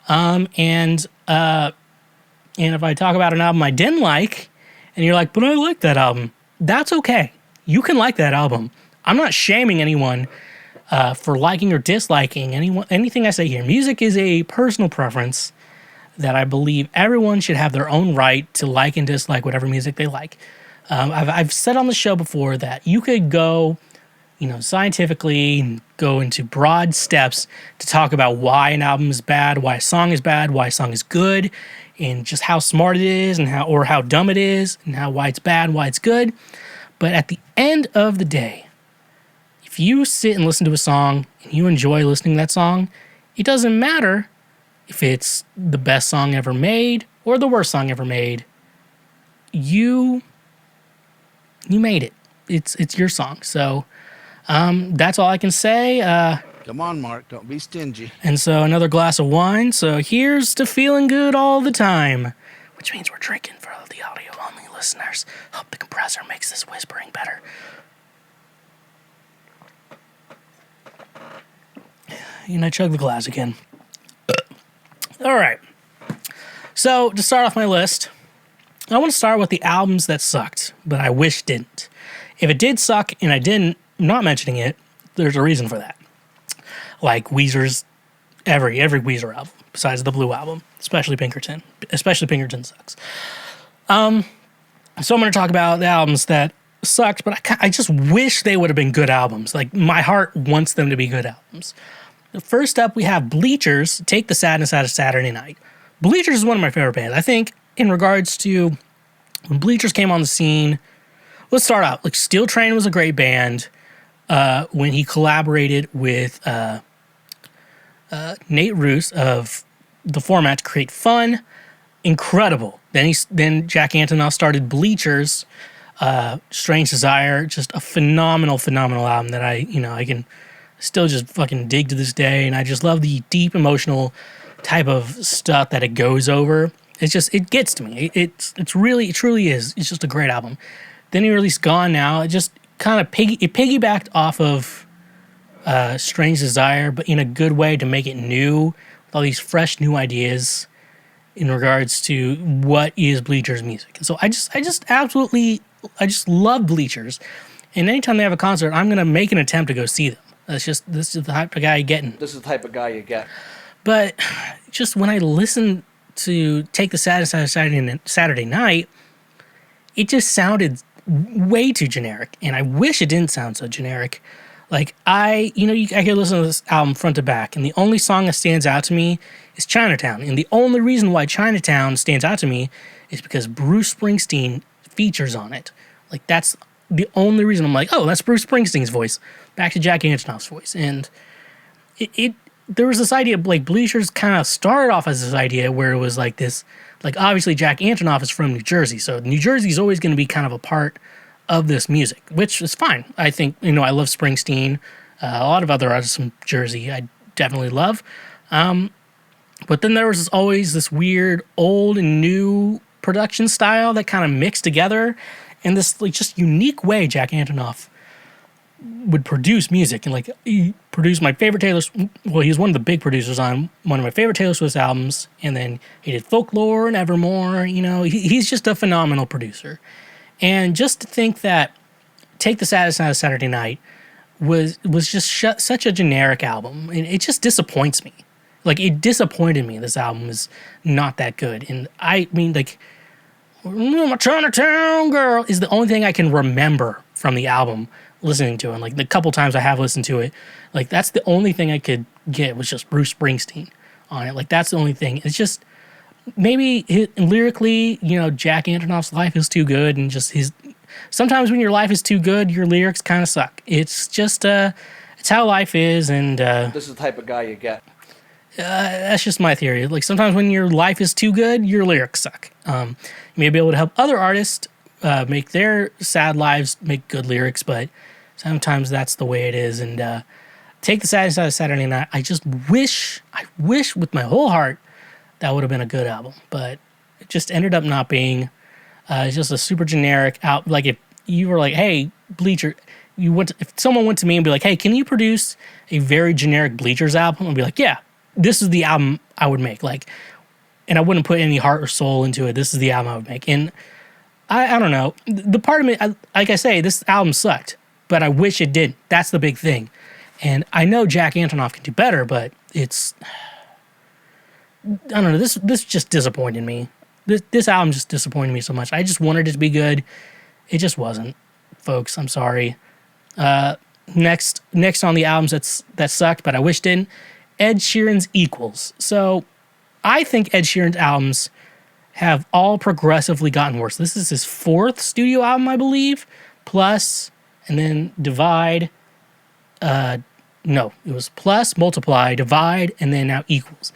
And if I talk about an album I didn't like, and you're like, but I like that album, that's okay. You can like that album. I'm not shaming anyone for liking or disliking anything I say here. Music is a personal preference that I believe everyone should have their own right to like and dislike whatever music they like. I've said on the show before that you could go, scientifically and go into broad steps to talk about why an album is bad, why a song is bad, why a song is good, and just how smart it is and how dumb it is and why it's bad, why it's good. But at the end of the day, if you sit and listen to a song and you enjoy listening to that song, it doesn't matter if it's the best song ever made or the worst song ever made. You made it. It's your song. So that's all I can say. Come on, Mark. Don't be stingy. And so another glass of wine. So here's to feeling good all the time, which means we're drinking for the audio-only listeners. Hope the compressor makes this whispering better. And I chug the glass again. All right. So to start off my list, I want to start with the albums that sucked, but I wish didn't. If it did suck and I'm not mentioning it, there's a reason for that. Like Weezer's, every Weezer album, besides the Blue album, especially Pinkerton. Especially Pinkerton sucks. So I'm going to talk about the albums that sucked, but I just wish they would have been good albums. Like, my heart wants them to be good albums. First up, we have Bleachers, Take the Sadness Out of Saturday Night. Bleachers is one of my favorite bands. I think in regards to when Bleachers came on the scene, let's start out. Like, Steel Train was a great band when he collaborated with Nate Roos of The Format to create Fun. Incredible. Then Jack Antonoff started Bleachers, Strange Desire, just a phenomenal album that I can still just fucking dig to this day, and I just love the deep emotional type of stuff that it goes over. It gets to me. It truly is. It's just a great album. Then he released Gone Now. It just kind of piggybacked off of Strange Desire, but in a good way to make it new, with all these fresh new ideas in regards to what is Bleachers music. And so I just love Bleachers, and anytime they have a concert, I'm gonna make an attempt to go see them. This is the type of guy you're getting. This is the type of guy you get. But just when I listen to Take the Sadness Out of Saturday Night, it just sounded way too generic, and I wish it didn't sound so generic. Like, I could listen to this album front to back, and the only song that stands out to me is Chinatown. And the only reason why Chinatown stands out to me is because Bruce Springsteen features on it. Like, that's the only reason I'm like, oh, that's Bruce Springsteen's voice. Back to Jack Antonoff's voice. And there was this idea, like, Bleachers kind of started off as this idea where it was like this, like, obviously Jack Antonoff is from New Jersey, so New Jersey is always going to be kind of a part of this music, which is fine. I think, I love Springsteen. A lot of other artists from Jersey I definitely love. But then there was always this weird old and new production style that kind of mixed together in this, like, just unique way Jack Antonoff would produce music. And, like, he produced my favorite he was one of the big producers on one of my favorite Taylor Swift albums, and then he did Folklore and Evermore. He's just a phenomenal producer. And just to think that Take the Sadness Out of Saturday Night was just such a generic album, and it just disappoints me. Like, it disappointed me. This album is not that good. And I mean, like, my Chinatown girl is the only thing I can remember from the album listening to it. And, like, the couple times I have listened to it, like, that's the only thing I could get was just Bruce Springsteen on it. Like, that's the only thing. It's just, maybe lyrically, Jack Antonoff's life is too good, and just sometimes when your life is too good, your lyrics kind of suck. It's just, it's how life is, and This is the type of guy you get. that's just my theory. Like, sometimes when your life is too good, your lyrics suck. You may be able to help other artists make their sad lives make good lyrics, but sometimes that's the way it is. And Take the Sadness Out of Saturday Night, I wish with my whole heart that would have been a good album, but it just ended up not being. It's just a super generic out. Like, if you were like, hey, Bleacher, if someone went to me and be like, hey, can you produce a very generic Bleachers album? I'd be like, yeah, this is the album I would make. Like, and I wouldn't put any heart or soul into it. This is the album I would make. And I don't know. The part of me, like I say, this album sucked, but I wish it didn't. That's the big thing. And I know Jack Antonoff can do better, but it's, I don't know, this just disappointed me. This album just disappointed me so much. I just wanted it to be good. It just wasn't, folks. I'm sorry. Next on the albums that sucked, but I wish didn't, Ed Sheeran's Equals. So I think Ed Sheeran's albums have all progressively gotten worse. This is his 4th studio album, I believe, plus, and then Divide. No, it was Plus, Multiply, Divide, and then now Equals.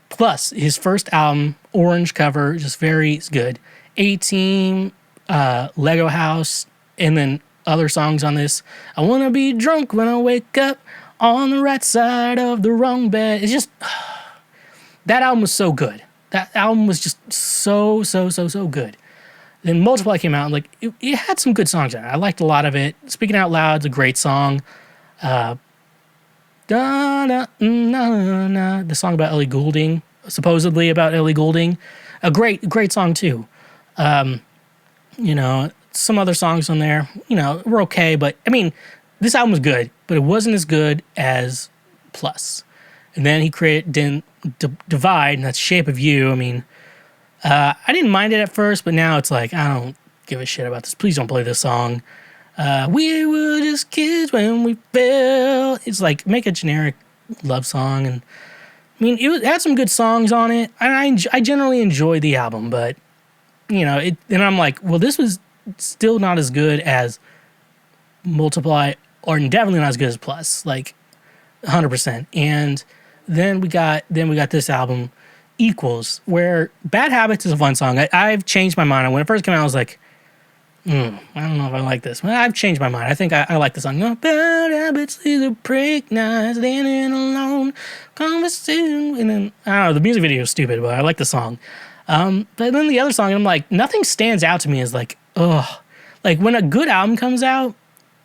Plus, his first album, Orange cover, just very good. A-Team, Lego House, and then other songs on this. I want to be drunk when I wake up on the right side of the wrong bed. It's just, that album was so good. That album was just so good. Then Multiply came out, and like it had some good songs in it. I liked a lot of it. Speaking Out Loud's a great song. The song about Ellie Goulding, supposedly about Ellie Goulding, a great song too. You know, some other songs on there, you know, were okay, but I mean, this album was good, but it wasn't as good as Plus. And then he created Divide, and that's Shape of You. I mean, I didn't mind it at first, but now it's like, I don't give a shit about this. Please don't play this song. We were just kids when we fell. It's like, make a generic love song. And I mean, it had some good songs on it. And I generally enjoyed the album, but, you know, and I'm like, well, this was still not as good as Multiply, or definitely not as good as Plus, like 100%. And then we got this album, Equals, where Bad Habits is a fun song. I've changed my mind. When it first came out, I was like, I don't know if I like this. Well, I've changed my mind. I think I like the song. No, bad habits lead to break nights, standing alone, conversation. And then, I don't know, the music video is stupid, but I like the song. But then the other song, I'm like, nothing stands out to me as like, ugh. Like, when a good album comes out,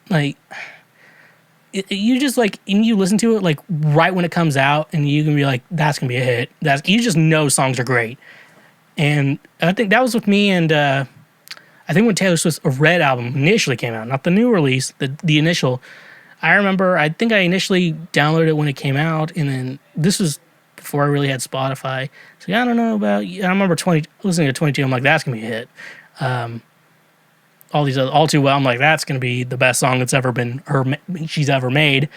like, you just like, and you listen to it like right when it comes out, and you can be like, that's gonna be a hit. You just know songs are great. And I think that was with me, and I think when Taylor Swift's Red album initially came out, not the new release, the initial, I remember, I think I initially downloaded it when it came out, and then this was before I really had Spotify. So I don't know about, I remember listening to 22, I'm like, that's gonna be a hit. All these other, All Too Well, I'm like, that's going to be the best song that's ever been she's ever made.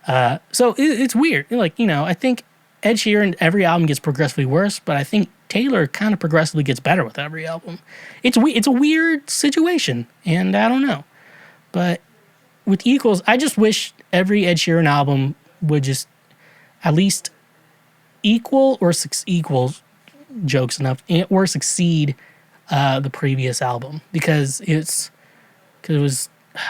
So it's weird. Like, you know, I think Ed Sheeran, every album gets progressively worse, but I think Taylor kind of progressively gets better with every album. It's a weird situation, and I don't know. But with Equals, I just wish every Ed Sheeran album would just at least equal jokes enough, or succeed the previous album, because it was,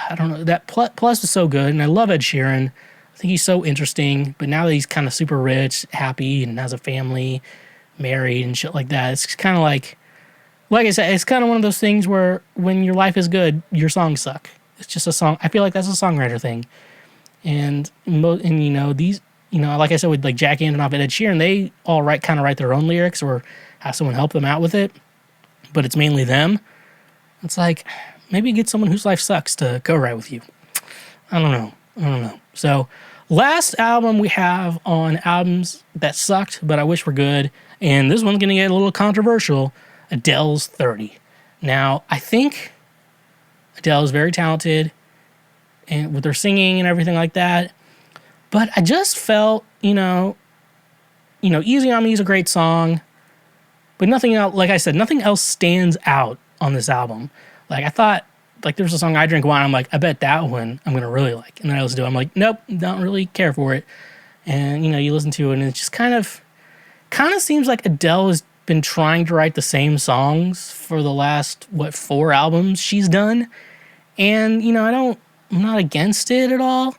I don't know, that Plus was so good, and I love Ed Sheeran. I think he's so interesting, but now that he's kind of super rich, happy, and has a family, married, and shit like that, it's kind of like I said, it's kind of one of those things where when your life is good, your songs suck. It's just a song. I feel like that's a songwriter thing, and you know, these, you know, like I said, with like Jack Antonoff and Ed Sheeran, they all write their own lyrics or have someone help them out with it. But it's mainly them. It's like, maybe get someone whose life sucks to co-write with you. I don't know. So, last album we have on albums that sucked, but I wish were good, and this one's going to get a little controversial, Adele's 30. Now, I think Adele is very talented, and with her singing and everything like that, but I just felt, you know, Easy on Me is a great song, but nothing else, like I said, nothing else stands out on this album. Like, I thought, like, there's a song, I Drink Wine, I'm like, I bet that one I'm going to really like. And then I listen to it, I'm like, nope, don't really care for it. And, you know, you listen to it, and it just kind of seems like Adele has been trying to write the same songs for the last, 4 albums she's done. And, you know, I'm not against it at all,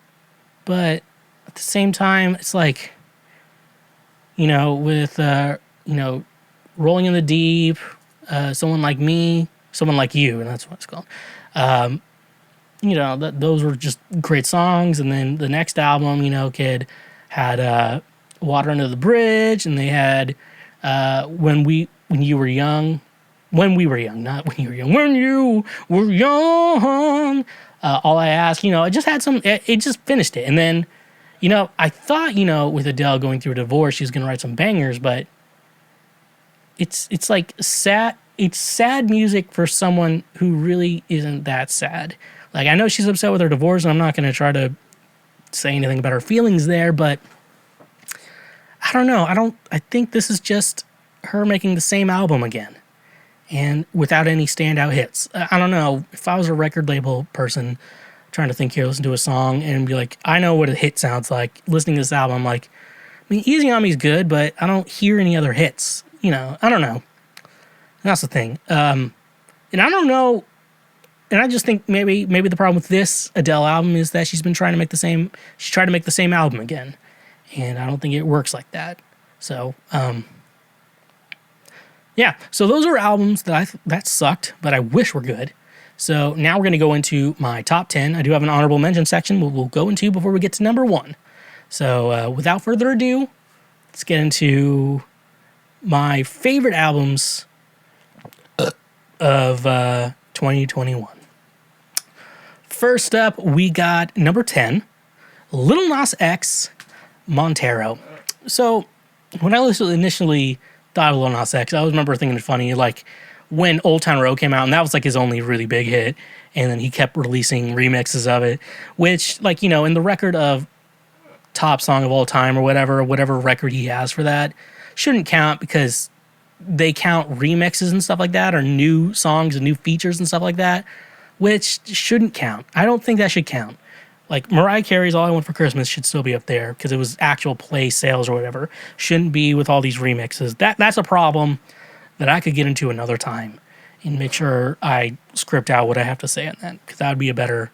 but at the same time, it's like, you know, with, Rolling in the Deep, Someone Like Me, Someone Like You, and that's what it's called. You know, those were just great songs. And then the next album, you know, Kid had Water Under the Bridge, and they had When We Were Young, not When You Were Young, When You Were Young. All I Ask, you know, it just had it just finished it. And then I thought, with Adele going through a divorce, she was going to write some bangers, but it's like sad. It's sad music for someone who really isn't that sad. Like, I know she's upset with her divorce, and I'm not going to try to say anything about her feelings there, but I don't know. I think this is just her making the same album again, and without any standout hits. I don't know. If I was a record label person trying to think here, listen to a song and be like, I know what a hit sounds like. Listening to this album, I'm like, Easy on Me is good, but I don't hear any other hits. I don't know. And that's the thing. And I don't know. And I just think maybe the problem with this Adele album is that she's tried to make the same album again. And I don't think it works like that. So, yeah. So those are albums that sucked, but I wish were good. So now we're going to go into my top 10. I do have an honorable mention section we'll go into before we get to number 1. So without further ado, let's get into my favorite albums of 2021. First up, we got number 10, Lil Nas X, Montero. So when I initially thought of Lil Nas X, I always remember thinking it's funny, like when Old Town Road came out, and that was like his only really big hit, and then he kept releasing remixes of it, which, like, in the record of top song of all time or whatever record he has for that, shouldn't count because they count remixes and stuff like that, or new songs and new features and stuff like that, which shouldn't count. I don't think that should count. Like, Mariah Carey's All I Want for Christmas should still be up there because it was actual play sales or whatever. Shouldn't be with all these remixes. That's a problem that I could get into another time and make sure I script out what I have to say on that, because that would be a better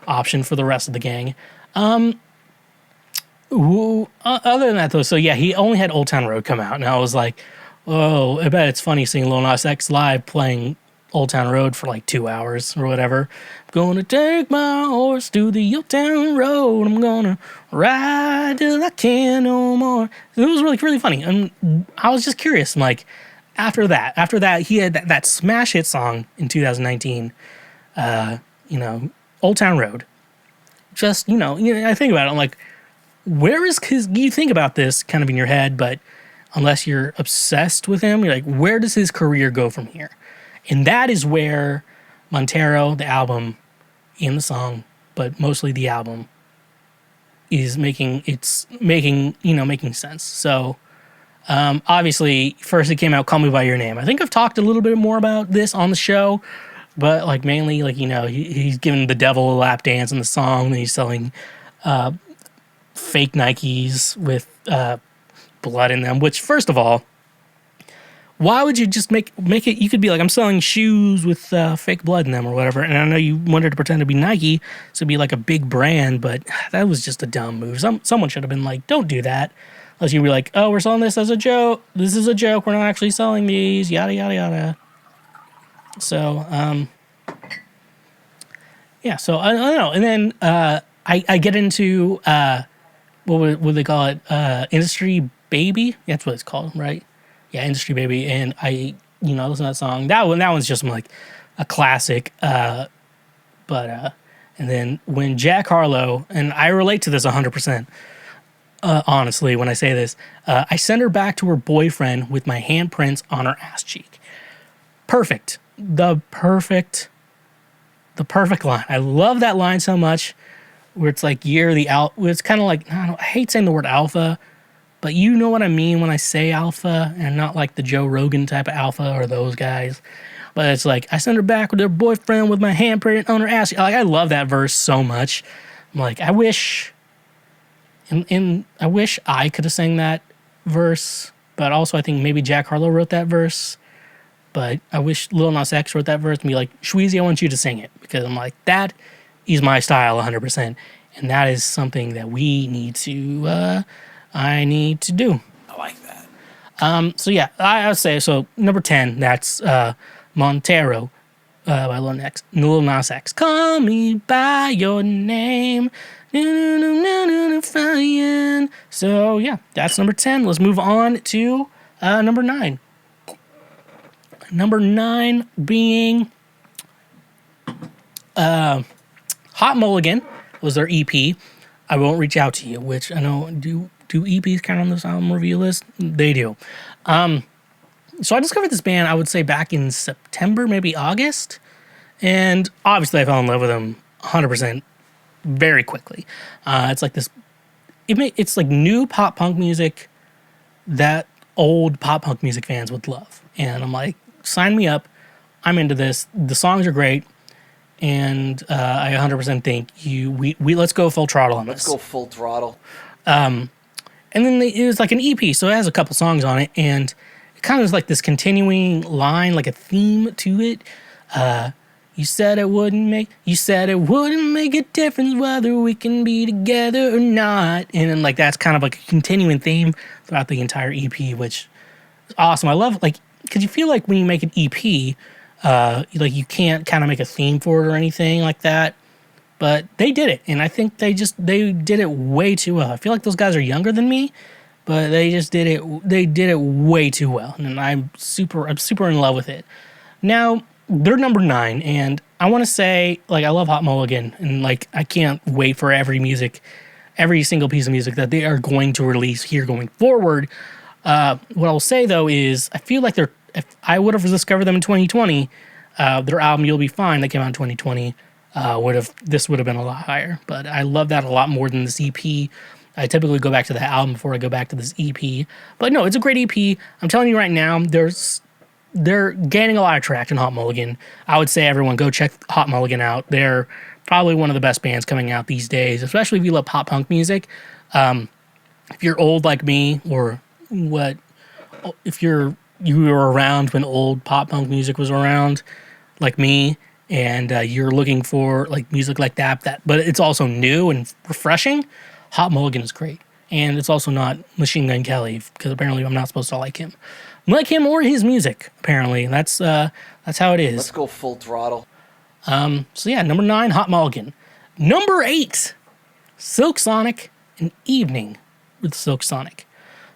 option for the rest of the gang. Other than that, though, so yeah, he only had Old Town Road come out, and I was like, oh, I bet it's funny seeing Lil Nas X live playing Old Town Road for like 2 hours or whatever. Gonna take my horse to the Old Town Road. I'm gonna ride till I can't no more. It was really, really funny. And I was just curious. I'm like, after that, he had that smash hit song in 2019, Old Town Road. Just, I think about it. I'm like, where is his, you think about this kind of in your head, but unless you're obsessed with him, you're like, where does his career go from here? And that is where Montero, the album, and the song, but mostly the album, is making sense. So, obviously, first it came out, Call Me By Your Name. I think I've talked a little bit more about this on the show, but like mainly, like, he's giving the devil a lap dance in the song, and he's selling fake Nikes with blood in them, which, first of all, why would you just make it? You could be like, I'm selling shoes with fake blood in them or whatever. And I know you wanted to pretend to be Nike, so it'd be like a big brand, but that was just a dumb move. Someone should have been like, don't do that. Unless you'd be like, oh, we're selling this as a joke. This is a joke. We're not actually selling these. Yada, yada, yada. So, yeah, so I don't know. And then I get into, what would they call it? Industry Baby? That's what it's called, right? Yeah, Industry Baby, and I, listen to that song. That one's just like a classic. And then when Jack Harlow, and I relate to this 100%, honestly, when I say this, I send her back to her boyfriend with my handprints on her ass cheek. Perfect. The perfect line. I love that line so much, where it's like, it's kind of like, I hate saying the word alpha, but you know what I mean when I say alpha, and not like the Joe Rogan type of alpha or those guys. But it's like, I send her back with her boyfriend with my handprint on her ass. Like, I love that verse so much. I'm like, I wish, I wish I could have sang that verse. But also, I think maybe Jack Harlow wrote that verse. But I wish Lil Nas X wrote that verse and be like, Schweezy, I want you to sing it. Because I'm like, that is my style 100%. And that is something that we need to, I need to do. I like that. So yeah, I would say, so number 10, that's Montero by Lil Nas X. Call me by your name. So yeah, that's number 10. Let's move on to number 9. Number 9 being Hot Mulligan was their EP. I Won't Reach Out to You, which I know, do EPs count on this album review list? They do. So I discovered this band, I would say back in September, maybe August. And obviously I fell in love with them 100% very quickly. It's like this, it's like new pop punk music that old pop punk music fans would love. And I'm like, sign me up. I'm into this. The songs are great. And I 100% think we let's go full throttle on this. Let's go full throttle. And then it was like an EP, so it has a couple songs on it, and it kind of is like this continuing line, like a theme to it. You said it wouldn't make a difference whether we can be together or not, and then like that's kind of like a continuing theme throughout the entire EP, which is awesome. I love like because you feel like when you make an EP, like you can't kind of make a theme for it or anything like that. But they did it, and I think they did it way too well. I feel like those guys are younger than me, but they just did it. They did it way too well, and I'm super in love with it. Now they're number 9, and I want to say like I love Hot Mulligan, and like I can't wait for every single piece of music that they are going to release here going forward. What I'll say though is I feel like if I would have discovered them in 2020, their album "You'll Be Fine" that came out in 2020. This would have been a lot higher, but I love that a lot more than this EP. I typically go back to the album before I go back to this EP, but no, it's a great EP. I'm telling you right now, they're gaining a lot of traction. Hot Mulligan, I would say everyone go check Hot Mulligan out. They're probably one of the best bands coming out these days, especially if you love pop punk music. If you're old like me, or if you were around when old pop punk music was around, like me. And you're looking for like music like that, but it's also new and refreshing. Hot Mulligan is great, and it's also not Machine Gun Kelly because apparently I'm not supposed to like him or his music. Apparently, that's how it is. Let's go full throttle. So yeah, number 9, Hot Mulligan. Number 8, Silk Sonic, An Evening with Silk Sonic.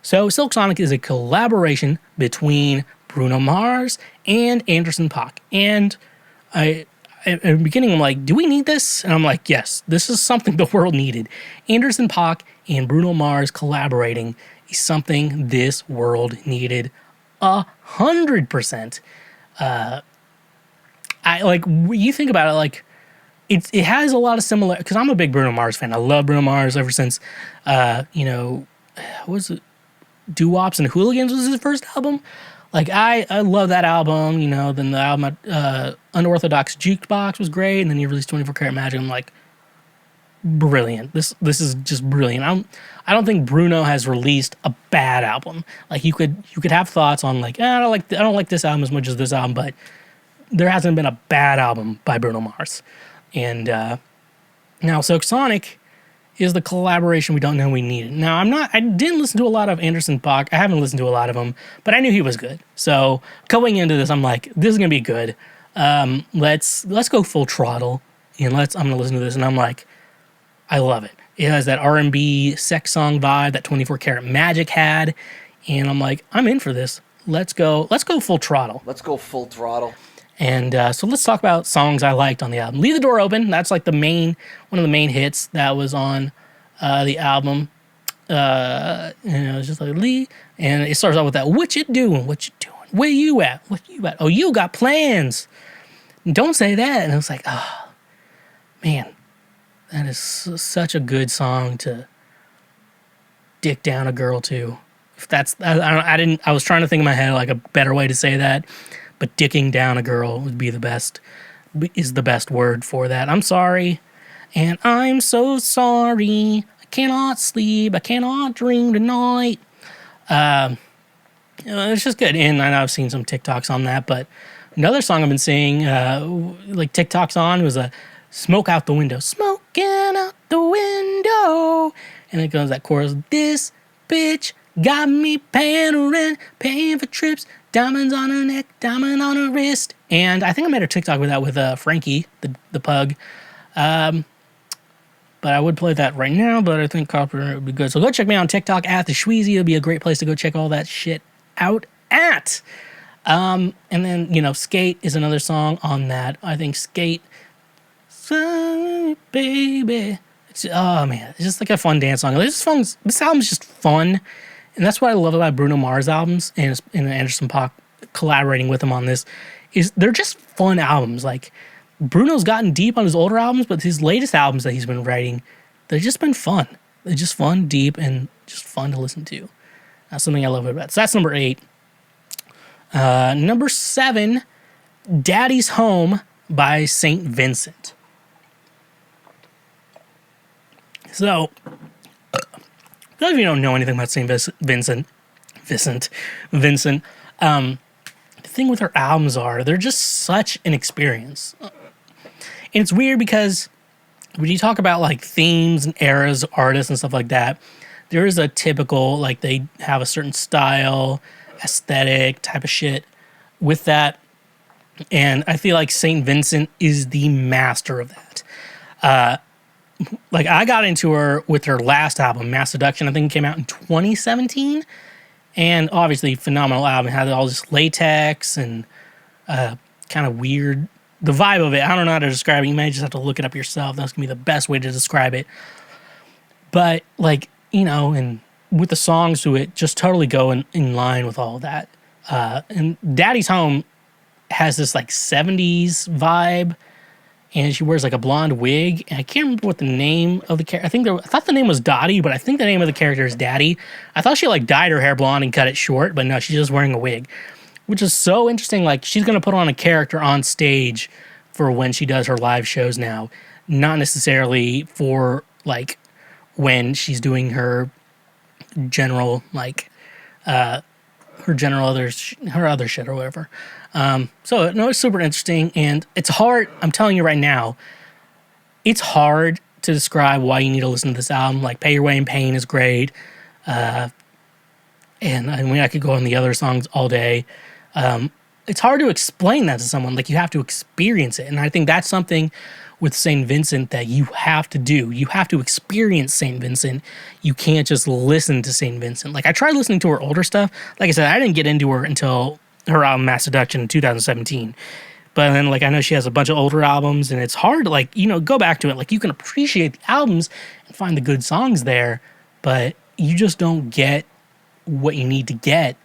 So Silk Sonic is a collaboration between Bruno Mars and Anderson .Paak, and at the beginning, I'm like, do we need this? And I'm like, yes, this is something the world needed. Anderson .Paak and Bruno Mars collaborating is something this world needed 100%. You think about it, like, it has a lot of similar, because I'm a big Bruno Mars fan. I love Bruno Mars ever since, what was it? Doo-Wops and Hooligans was his first album. Like, I love that album, then the album, Unorthodox Jukebox was great, and then he released 24 Karat Magic. I'm like, brilliant. This is just brilliant. I don't think Bruno has released a bad album. Like, you could have thoughts on, like, I don't like this album as much as this album, but there hasn't been a bad album by Bruno Mars. And now Silk Sonic is the collaboration we don't know we needed. Now, I didn't listen to a lot of Anderson .Paak. I haven't listened to a lot of him, but I knew he was good. So going into this, I'm like, this is gonna be good. Let's go full throttle, and I'm gonna listen to this, and I'm like, I love it. It has that R&B sex song vibe that 24 Karat Magic had, and I'm like, I'm in for this. Let's go full throttle. Let's go full throttle. And so let's talk about songs I liked on the album. Leave the Door Open. That's like one of the main hits that was on the album. It was just like Lee, and it starts out with that. What you doing? What you doing? Where you at? What you at? Oh, you got plans. Don't say that. And I was like, oh man, that is such a good song to dick down a girl to. If that's I was trying to think in my head like a better way to say that. But dicking down a girl would be the best word for that. I'm sorry, and I'm so sorry. I cannot sleep. I cannot dream tonight. It's just good, and I know I've seen some TikToks on that. But another song I've been seeing, like TikToks on, was a "Smoke Out the Window." Smoking out the window, and it goes that chorus. This bitch got me paying for trips. Diamonds on her neck, diamond on her wrist. And I think I made a TikTok with that with Frankie, the pug. But I would play that right now, but I think copyright would be good. So go check me out on TikTok at TheSchweezy. It'll be a great place to go check all that shit out at. And then, Skate is another song on that. I think Skate, sorry, baby, Oh man, it's just like a fun dance song. This album's just fun, and that's what I love about Bruno Mars albums and Anderson .Paak collaborating with him on this. Is they're just fun albums. Like Bruno's gotten deep on his older albums, but his latest albums that he's been writing, they've just been fun. They're just fun, deep, and just fun to listen to. That's something I love about it. So that's number 8. Number 7, Daddy's Home by St. Vincent. So, if you don't know anything about St. Vincent, the thing with her albums are, they're just such an experience. And it's weird because when you talk about like themes and eras, artists and stuff like that, there is a typical, like they have a certain style, aesthetic type of shit with that. And I feel like St. Vincent is the master of that. Like I got into her with her last album, Mass Seduction. I think it came out in 2017. And obviously phenomenal album. It had all this latex and kind of weird. The vibe of it, I don't know how to describe it. You may just have to look it up yourself. That's going to be the best way to describe it. But like, you know, and with the songs to it, just totally go in line with all of that. And Daddy's Home has this like 70s vibe. And she wears like a blonde wig. And I can't remember what the name of the character. I thought the name was Dottie, but I think the name of the character is Daddy. I thought she like dyed her hair blonde and cut it short, but no, she's just wearing a wig, which is so interesting. Like she's gonna put on a character on stage for when she does her live shows now, not necessarily for like when she's doing her general like her other shit or whatever. So no, it's super interesting, and it's hard. I'm telling you right now, it's hard to describe why you need to listen to this album. Like Pay Your Way in Pain is great. And I mean, I could go on the other songs all day. It's hard to explain that to someone. Like you have to experience it. And I think that's something with St. Vincent that you have to do. You have to experience St. Vincent. You can't just listen to St. Vincent. Like I tried listening to her older stuff. Like I said, I didn't get into her until her album Mass Seduction in 2017. But then like I know she has a bunch of older albums, and it's hard to like, you know, go back to it. Like you can appreciate the albums and find the good songs there, but you just don't get what you need to get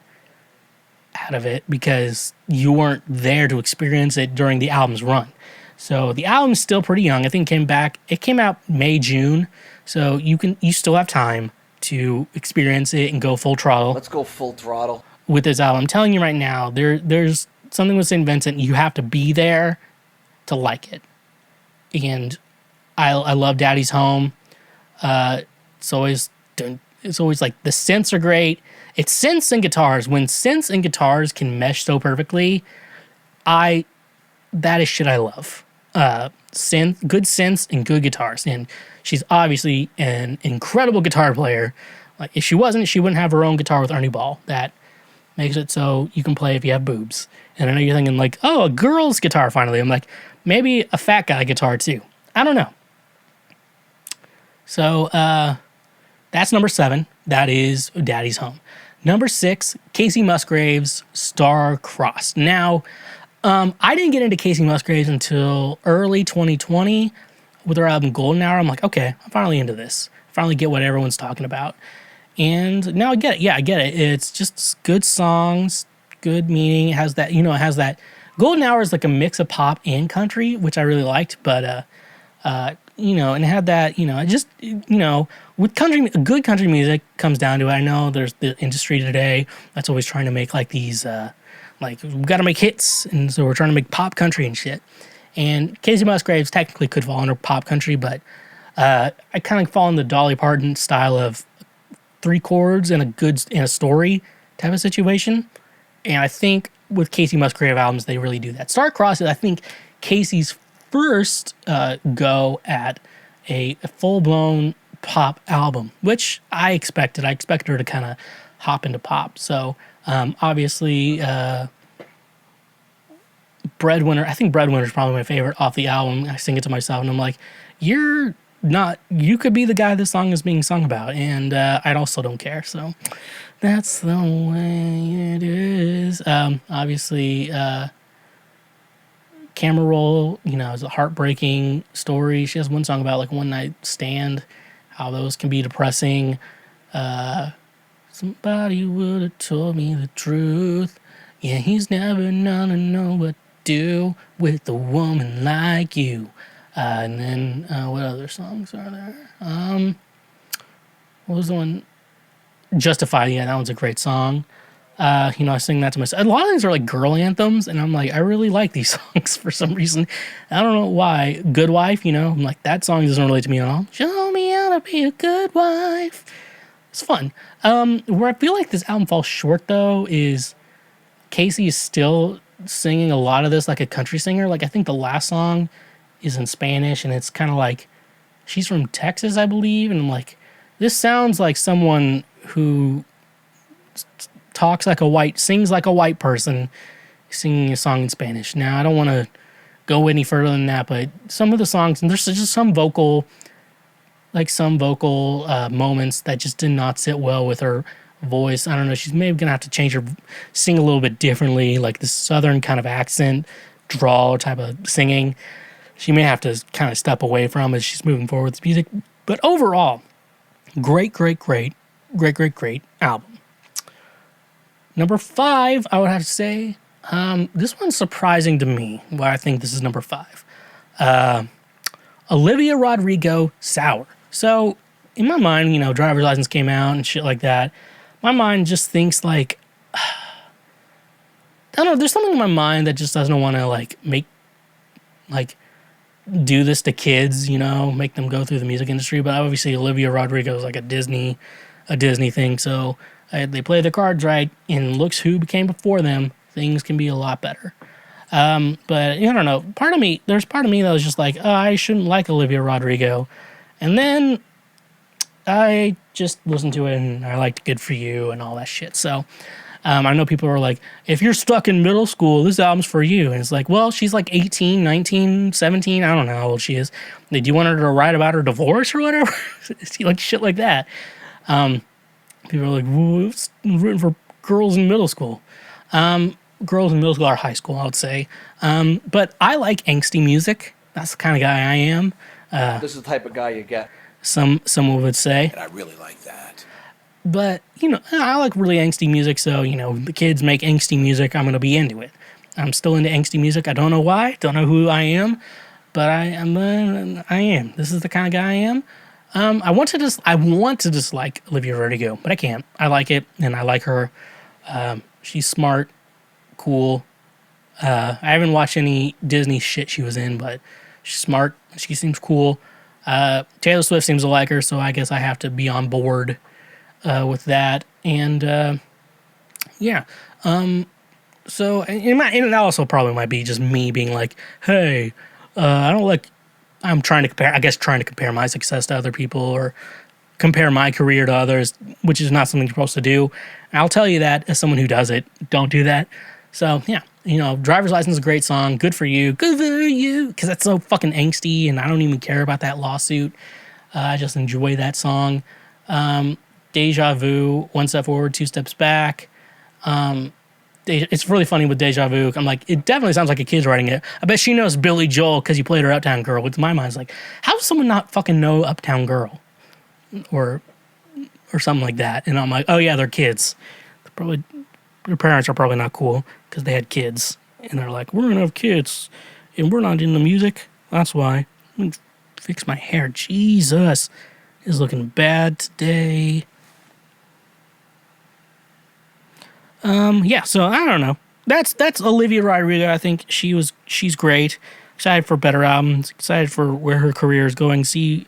out of it because you weren't there to experience it during the album's run. So the album's still pretty young. I think it came out May, June. So you still have time to experience it and go full throttle. Let's go full throttle with this album. I'm telling you right now, there's something with St. Vincent. You have to be there to like it. And I love Daddy's Home. It's always like the synths are great. It's synths and guitars. When synths and guitars can mesh so perfectly, that is shit I love. Good synths and good guitars. And she's obviously an incredible guitar player. Like if she wasn't, she wouldn't have her own guitar with Ernie Ball. That makes it so you can play if you have boobs. And I know you're thinking like, oh, a girl's guitar finally. I'm like, maybe a fat guy guitar too. I don't know. So that's number 7. That is Daddy's Home. Number 6, Casey Musgraves' Star Crossed. Now, I didn't get into Casey Musgraves until early 2020 with her album Golden Hour. I'm like, okay, I'm finally into this. I finally get what everyone's talking about. And now I get it. Yeah, I get it. It's just good songs, good meaning. It has that, Golden Hour is like a mix of pop and country, which I really liked. But, and it had that, with country, good country music comes down to it. I know there's the industry today that's always trying to make like these, we got to make hits. And so we're trying to make pop country and shit. And Casey Musgraves technically could fall under pop country, but I kind of fall in the Dolly Parton style of 3 chords and a story type of situation. And I think with Casey Musgrave albums, they really do that. Star-Crossed is, I think, Casey's first go at a full-blown pop album, which I expected. I expected her to kind of hop into pop. So, obviously, Breadwinner. I think Breadwinner is probably my favorite off the album. I sing it to myself, and I'm like, you could be the guy this song is being sung about, and I also don't care. So that's the way it is. Obviously, camera roll, is a heartbreaking story. She has one song about like one night stand, how those can be depressing. Somebody would have told me the truth. Yeah, he's never gonna know what to do with a woman like you. And then what other songs are there? What was the one? Justify. Yeah, that one's a great song. I sing that to myself. A lot of these are like girl anthems, and I'm like, I really like these songs for some reason. I don't know why. Good Wife, I'm like, that song doesn't relate to me at all. Show me how to be a good wife. It's fun. Where I feel like this album falls short, though, is Casey is still singing a lot of this like a country singer. Like, I think the last song is in Spanish, and it's kind of like, she's from Texas, I believe, and I'm like, this sounds like someone who sings like a white person singing a song in Spanish. Now, I don't want to go any further than that, but some of the songs, and there's just some vocal moments that just did not sit well with her voice. I don't know. She's maybe going to have to change sing a little bit differently, like the southern kind of accent, drawl type of singing. She may have to kind of step away from as she's moving forward with music. But overall, great album. Number 5, I would have to say, this one's surprising to me, why I think this is number 5. Olivia Rodrigo, Sour. So, in my mind, driver's license came out and shit like that. My mind just thinks like, I don't know, there's something in my mind that just doesn't want to do this to kids, make them go through the music industry. But obviously Olivia Rodrigo is like a Disney thing, so they play the cards right, and looks who became before them. Things can be a lot better. But I don't know. There's part of me that was just like, oh, I shouldn't like Olivia Rodrigo. And then I just listened to it and I liked Good For You and all that shit. So I know people are like, if you're stuck in middle school, this album's for you. And it's like, well, she's like 18, 19, 17. I don't know how old she is. Do you want her to write about her divorce or whatever? Like shit like that. People are like, well, it's written for girls in middle school. Girls in middle school or high school, I would say. But I like angsty music. That's the kind of guy I am. This is the type of guy you get. Someone would say. And I really like that. But, I like really angsty music, so, the kids make angsty music, I'm going to be into it. I'm still into angsty music. I don't know why, don't know who I am, but I am. This is the kind of guy I am. I want to dislike Olivia Rodrigo, but I can't. I like it, and I like her. She's smart, cool. I haven't watched any Disney shit she was in, but she's smart. She seems cool. Taylor Swift seems to like her, so I guess I have to be on board with that. And yeah. So and that also probably might be just me being like, hey, I don't like. I'm trying to compare my success to other people or compare my career to others, which is not something you're supposed to do. And I'll tell you that as someone who does it. Don't do that. So, yeah, Driver's License is a great song. Good for you. Good for you. Because that's so fucking angsty, and I don't even care about that lawsuit. I just enjoy that song. Deja Vu, One Step Forward, Two Steps Back. It's really funny with Deja Vu. I'm like, it definitely sounds like a kid's writing it. I bet she knows Billy Joel because you played her Uptown Girl. Which in my mind's like, how does someone not fucking know Uptown Girl? Or something like that. And I'm like, oh yeah, they're kids. Their parents are probably not cool because they had kids. And they're like, we're going to have kids. And we're not into music. That's why. Let me fix my hair. Jesus. It's looking bad today. Yeah, so I don't know. That's Olivia Rodrigo. I think she's great. Excited for better albums. Excited for where her career is going. See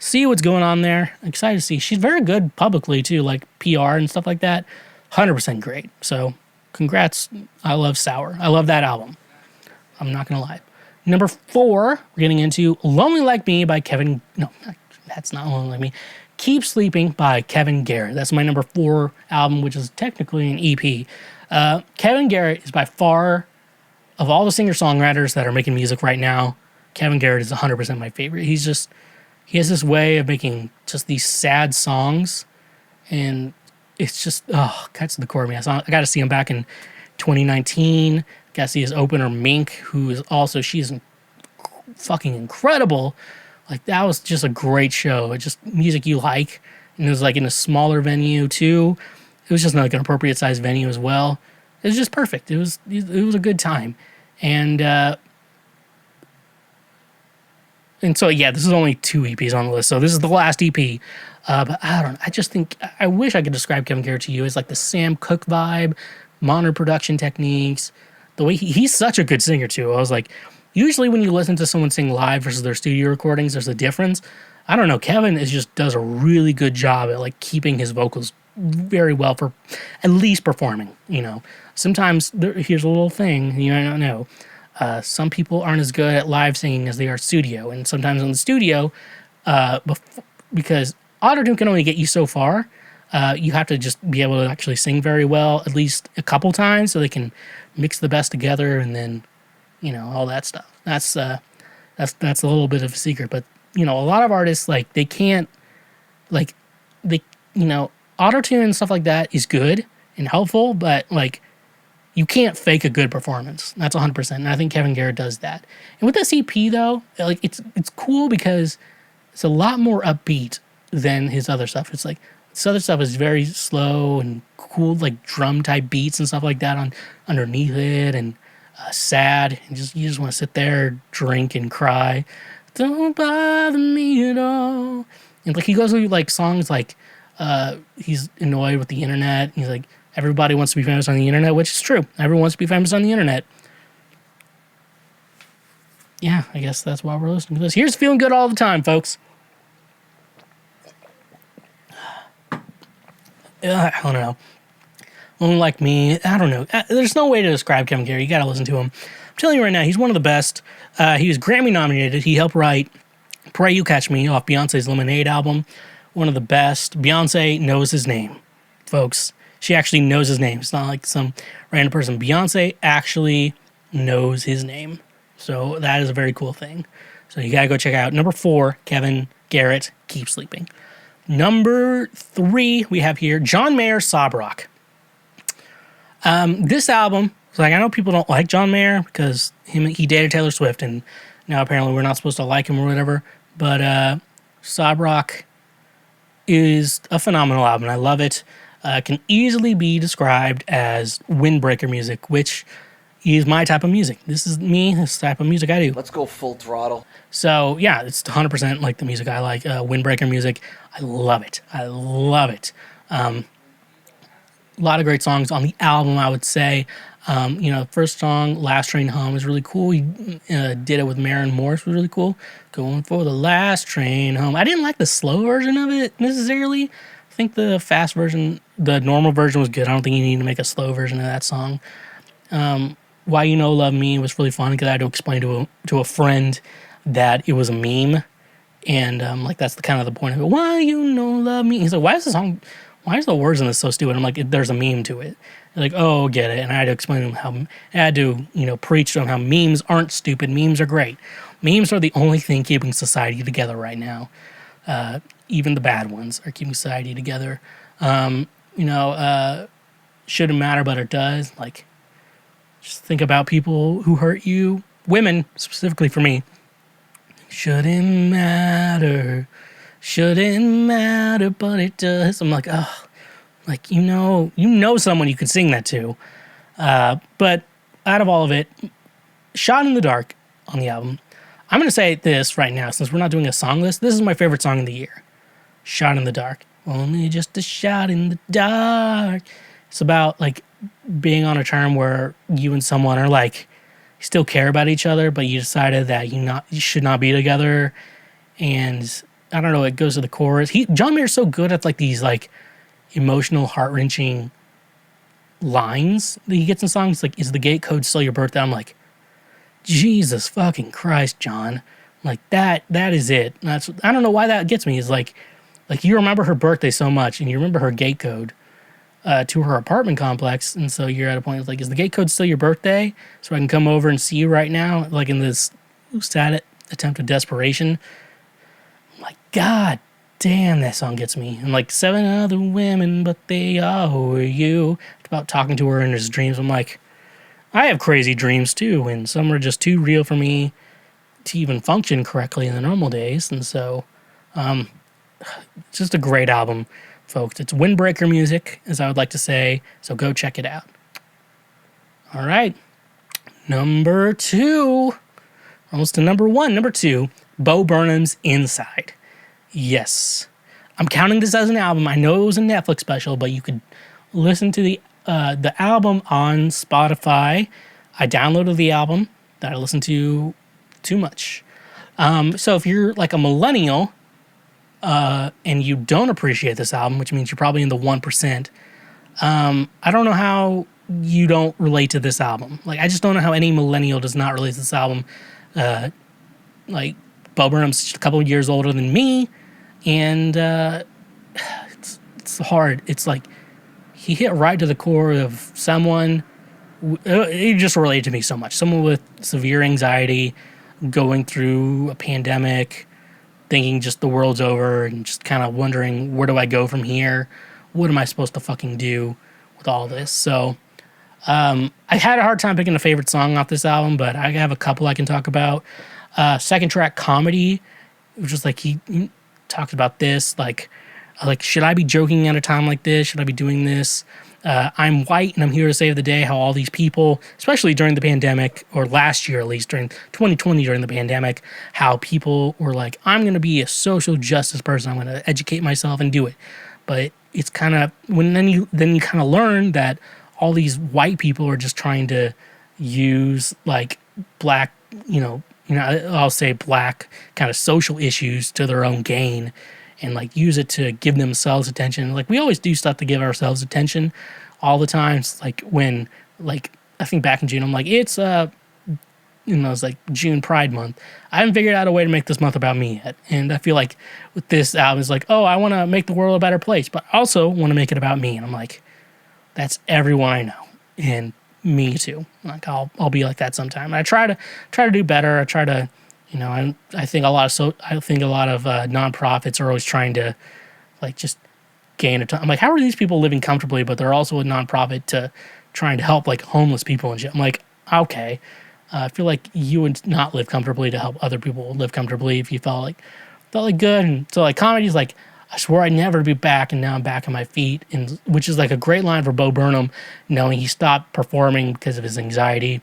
what's going on there. Excited to see. She's very good publicly too, like PR and stuff like that. 100% great. So, congrats. I love Sour. I love that album. I'm not gonna lie. Number 4, we're getting into Lonely Like Me by Kevin. No, that's not Lonely Like Me. Keep Sleeping by Kevin Garrett. That's my number 4 album, which is technically an EP. Kevin Garrett is by far, of all the singer-songwriters that are making music right now, Kevin Garrett is 100% my favorite. He has this way of making just these sad songs, and it's just, cuts to the core of me. I got to see him back in 2019, got to see his opener, Mink, who is also, she's fucking incredible. Like, that was just a great show. It's just music you like. And it was like in a smaller venue too. It was just like an appropriate sized venue as well. It was just perfect. It was a good time. And so, yeah, this is only 2 EPs on the list. So this is the last EP. But I don't know. I just think, I wish I could describe Kevin Garrett to you as like the Sam Cooke vibe, modern production techniques. The way he's such a good singer too. I was like, usually when you listen to someone sing live versus their studio recordings, there's a difference. I don't know. Kevin does a really good job at like keeping his vocals very well for at least performing. You know, sometimes here's a little thing you might not know. Some people aren't as good at live singing as they are studio, and sometimes in the studio, because autotune can only get you so far. You have to just be able to actually sing very well at least a couple times so they can mix the best together, and then all that stuff. That's a little bit of a secret, but a lot of artists like they can't autotune and stuff like that is good and helpful, but like you can't fake a good performance. That's 100%, and I think Kevin Garrett does that. And with this EP though, like it's cool because it's a lot more upbeat than his other stuff. It's like this other stuff is very slow and cool, like drum type beats and stuff like that underneath it, and sad, and you just want to sit there, drink, and cry. Don't bother me at all. And like he goes through like songs like he's annoyed with the internet. He's like, everybody wants to be famous on the internet, which is true. Everyone wants to be famous on the internet. Yeah, I guess that's why we're listening to this. Here's Feeling Good All the Time, folks. I don't know. Only Like Me. I don't know. There's no way to describe Kevin Garrett. You got to listen to him. I'm telling you right now, he's one of the best. He was Grammy nominated. He helped write Pray You Catch Me off Beyonce's Lemonade album. One of the best. Beyonce knows his name, folks. She actually knows his name. It's not like some random person. Beyonce actually knows his name. So that is a very cool thing. So you got to go check out. Number 4, Kevin Garrett, Keep Sleeping. Number 3, we have here John Mayer, Sob Rock. This album, like I know people don't like John Mayer because he dated Taylor Swift, and now apparently we're not supposed to like him or whatever. But Sob Rock is a phenomenal album. I love it. Can easily be described as windbreaker music, which is my type of music. This is me. This type of music I do. Let's go full throttle. So yeah, it's 100% like the music I like. Windbreaker music. I love it. I love it. A lot of great songs on the album, I would say. First song, Last Train Home, is really cool. He did it with Maren Morris, was really cool. Going for the last train home. I didn't like the slow version of it necessarily. I think the fast version, the normal version was good. I don't think you need to make a slow version of that song. Why You Know Love Me was really fun because I had to explain to a friend that it was a meme. And that's the kind of the point of it. Why You Know Love Me? He's like, why is the words in this so stupid? I'm like, there's a meme to it. They're like, oh, get it. And I had to explain to him preach to him how memes aren't stupid. Memes are great. Memes are the only thing keeping society together right now. Even the bad ones are keeping society together. Shouldn't matter, but it does. Like, just think about people who hurt you. Women, specifically for me. Shouldn't matter, but it does. I'm like, oh, like, someone you could sing that to. But out of all of it, Shot in the Dark on the album. I'm going to say this right now, since we're not doing a song list. This is my favorite song of the year. Shot in the Dark. Only just a shot in the dark. It's about, like, being on a term where you and someone are, like, you still care about each other, but you decided that you should not be together. And, I don't know, it goes to the chorus. John Mayer's so good at, like, these, like, emotional, heart-wrenching lines that he gets in songs. Like, is the gate code still your birthday? I'm like, Jesus fucking Christ, John. Like, that is it. I don't know why that gets me. It's like you remember her birthday so much, and you remember her gate code to her apartment complex, and so you're at a point it's like, is the gate code still your birthday? So I can come over and see you right now? Like, in this sad attempt of desperation. I'm like, God damn, that song gets me. And like 7 other women, but they all were you. It's about talking to her in his dreams. I'm like, I have crazy dreams too, and some are just too real for me to even function correctly in the normal days. And so, it's just a great album, folks. It's windbreaker music, as I would like to say. So go check it out. All right, number 2, almost to number 1. Number 2, Bo Burnham's Inside. Yes, I'm counting this as an album. I know it was a Netflix special, but you could listen to the album on Spotify. I downloaded the album that I listened to too much. So if you're like a millennial and you don't appreciate this album, which means you're probably in the 1%, I don't know how you don't relate to this album. Like, I just don't know how any millennial does not relate to this album. Like, Bo Burnham's just a couple of years older than me, and it's hard. It's like he hit right to the core of someone. It just related to me so much. Someone with severe anxiety, going through a pandemic, thinking just the world's over, and just kind of wondering, where do I go from here? What am I supposed to fucking do with all this? So I had a hard time picking a favorite song off this album, but I have a couple I can talk about. Second track, Comedy, it was just like he talked about this, like, should I be joking at a time like this? Should I be doing this? I'm white and I'm here to save the day. How all these people, especially during the pandemic, or last year at least, during 2020 during the pandemic, how people were like, I'm going to be a social justice person. I'm going to educate myself and do it. But it's kind of, then you kind of learn that all these white people are just trying to use like black, I'll say black kind of social issues to their own gain, and like use it to give themselves attention. Like, we always do stuff to give ourselves attention all the time. It's like when, like, I think back in June, I'm like, it's it's like June Pride Month. I haven't figured out a way to make this month about me yet. And I feel like with this album, it's like, oh, I want to make the world a better place, but I also want to make it about me. And I'm like, that's everyone I know, and me too. Like, I'll be like that sometime. I try to do better. I try to, I think a lot of nonprofits are always trying to, like, just gain a ton. I'm like, how are these people living comfortably, but they're also a nonprofit to trying to help like homeless people and shit? I'm like, okay, I feel like you would not live comfortably to help other people live comfortably if you felt like good. And so, like, Comedy's like, I swore I'd never be back, and now I'm back on my feet, and which is like a great line for Bo Burnham, knowing he stopped performing because of his anxiety.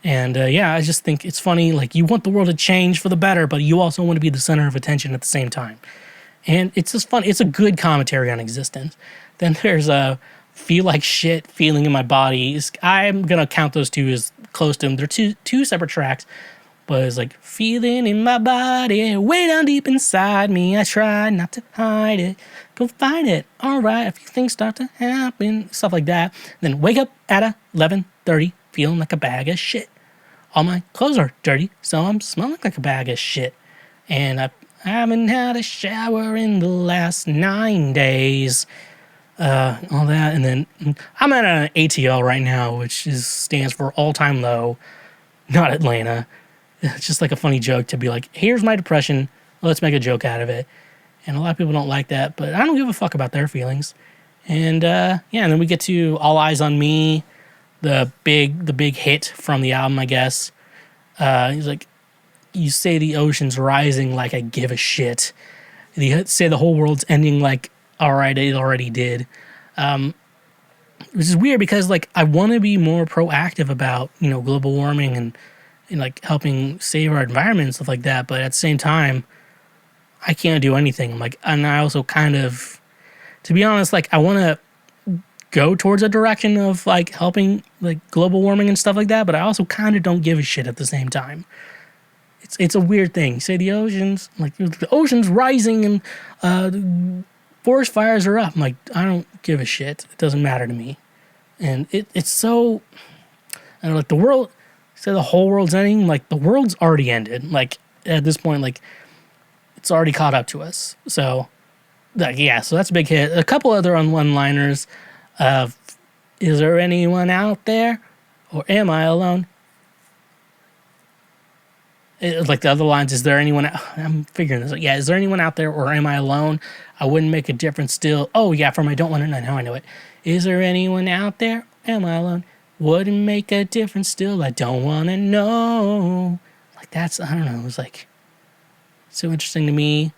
And I just think it's funny. Like, you want the world to change for the better, but you also want to be the center of attention at the same time. And it's just fun. It's a good commentary on existence. Then there's a feel like shit feeling in my body. I'm going to count those two as close to them. They're two separate tracks, but it's like feeling in my body, way down deep inside me. I try not to hide it. Go find it. All right. A few things start to happen. Stuff like that. Then wake up at 11:30. Feeling like a bag of shit. All my clothes are dirty, so I'm smelling like a bag of shit. And I haven't had a shower in the last 9 days. All that. And then I'm at an ATL right now, which stands for all time low, not Atlanta. It's just like a funny joke to be like, here's my depression. Let's make a joke out of it. And a lot of people don't like that, but I don't give a fuck about their feelings. And and then we get to All Eyes on Me. The big hit from the album, I guess. He's like, you say the ocean's rising like I give a shit. You say the whole world's ending like, all right, it already did. Which is weird because, like, I want to be more proactive about, global warming and like helping save our environment and stuff like that. But at the same time, I can't do anything. Like, and I also kind of, to be honest, like, I want to go towards a direction of like helping like global warming and stuff like that, but I also kind of don't give a shit at the same time. It's a weird thing. You say the ocean's rising and the forest fires are up. I'm like, I don't give a shit. It doesn't matter to me. And it's so, I don't know, like the world, say the whole world's ending, like the world's already ended. Like at this point, like it's already caught up to us. So like, so that's a big hit. A couple other one-liners. Is there anyone out there, or am I alone? Like the other lines, is there anyone? I'm figuring this out. Yeah, is there anyone out there, or am I alone? I wouldn't make a difference still. Oh yeah, from I don't want to know. Now I know it. Is there anyone out there? Am I alone? Wouldn't make a difference still, I don't want to know. Like, that's, I don't know, it was like so interesting to me.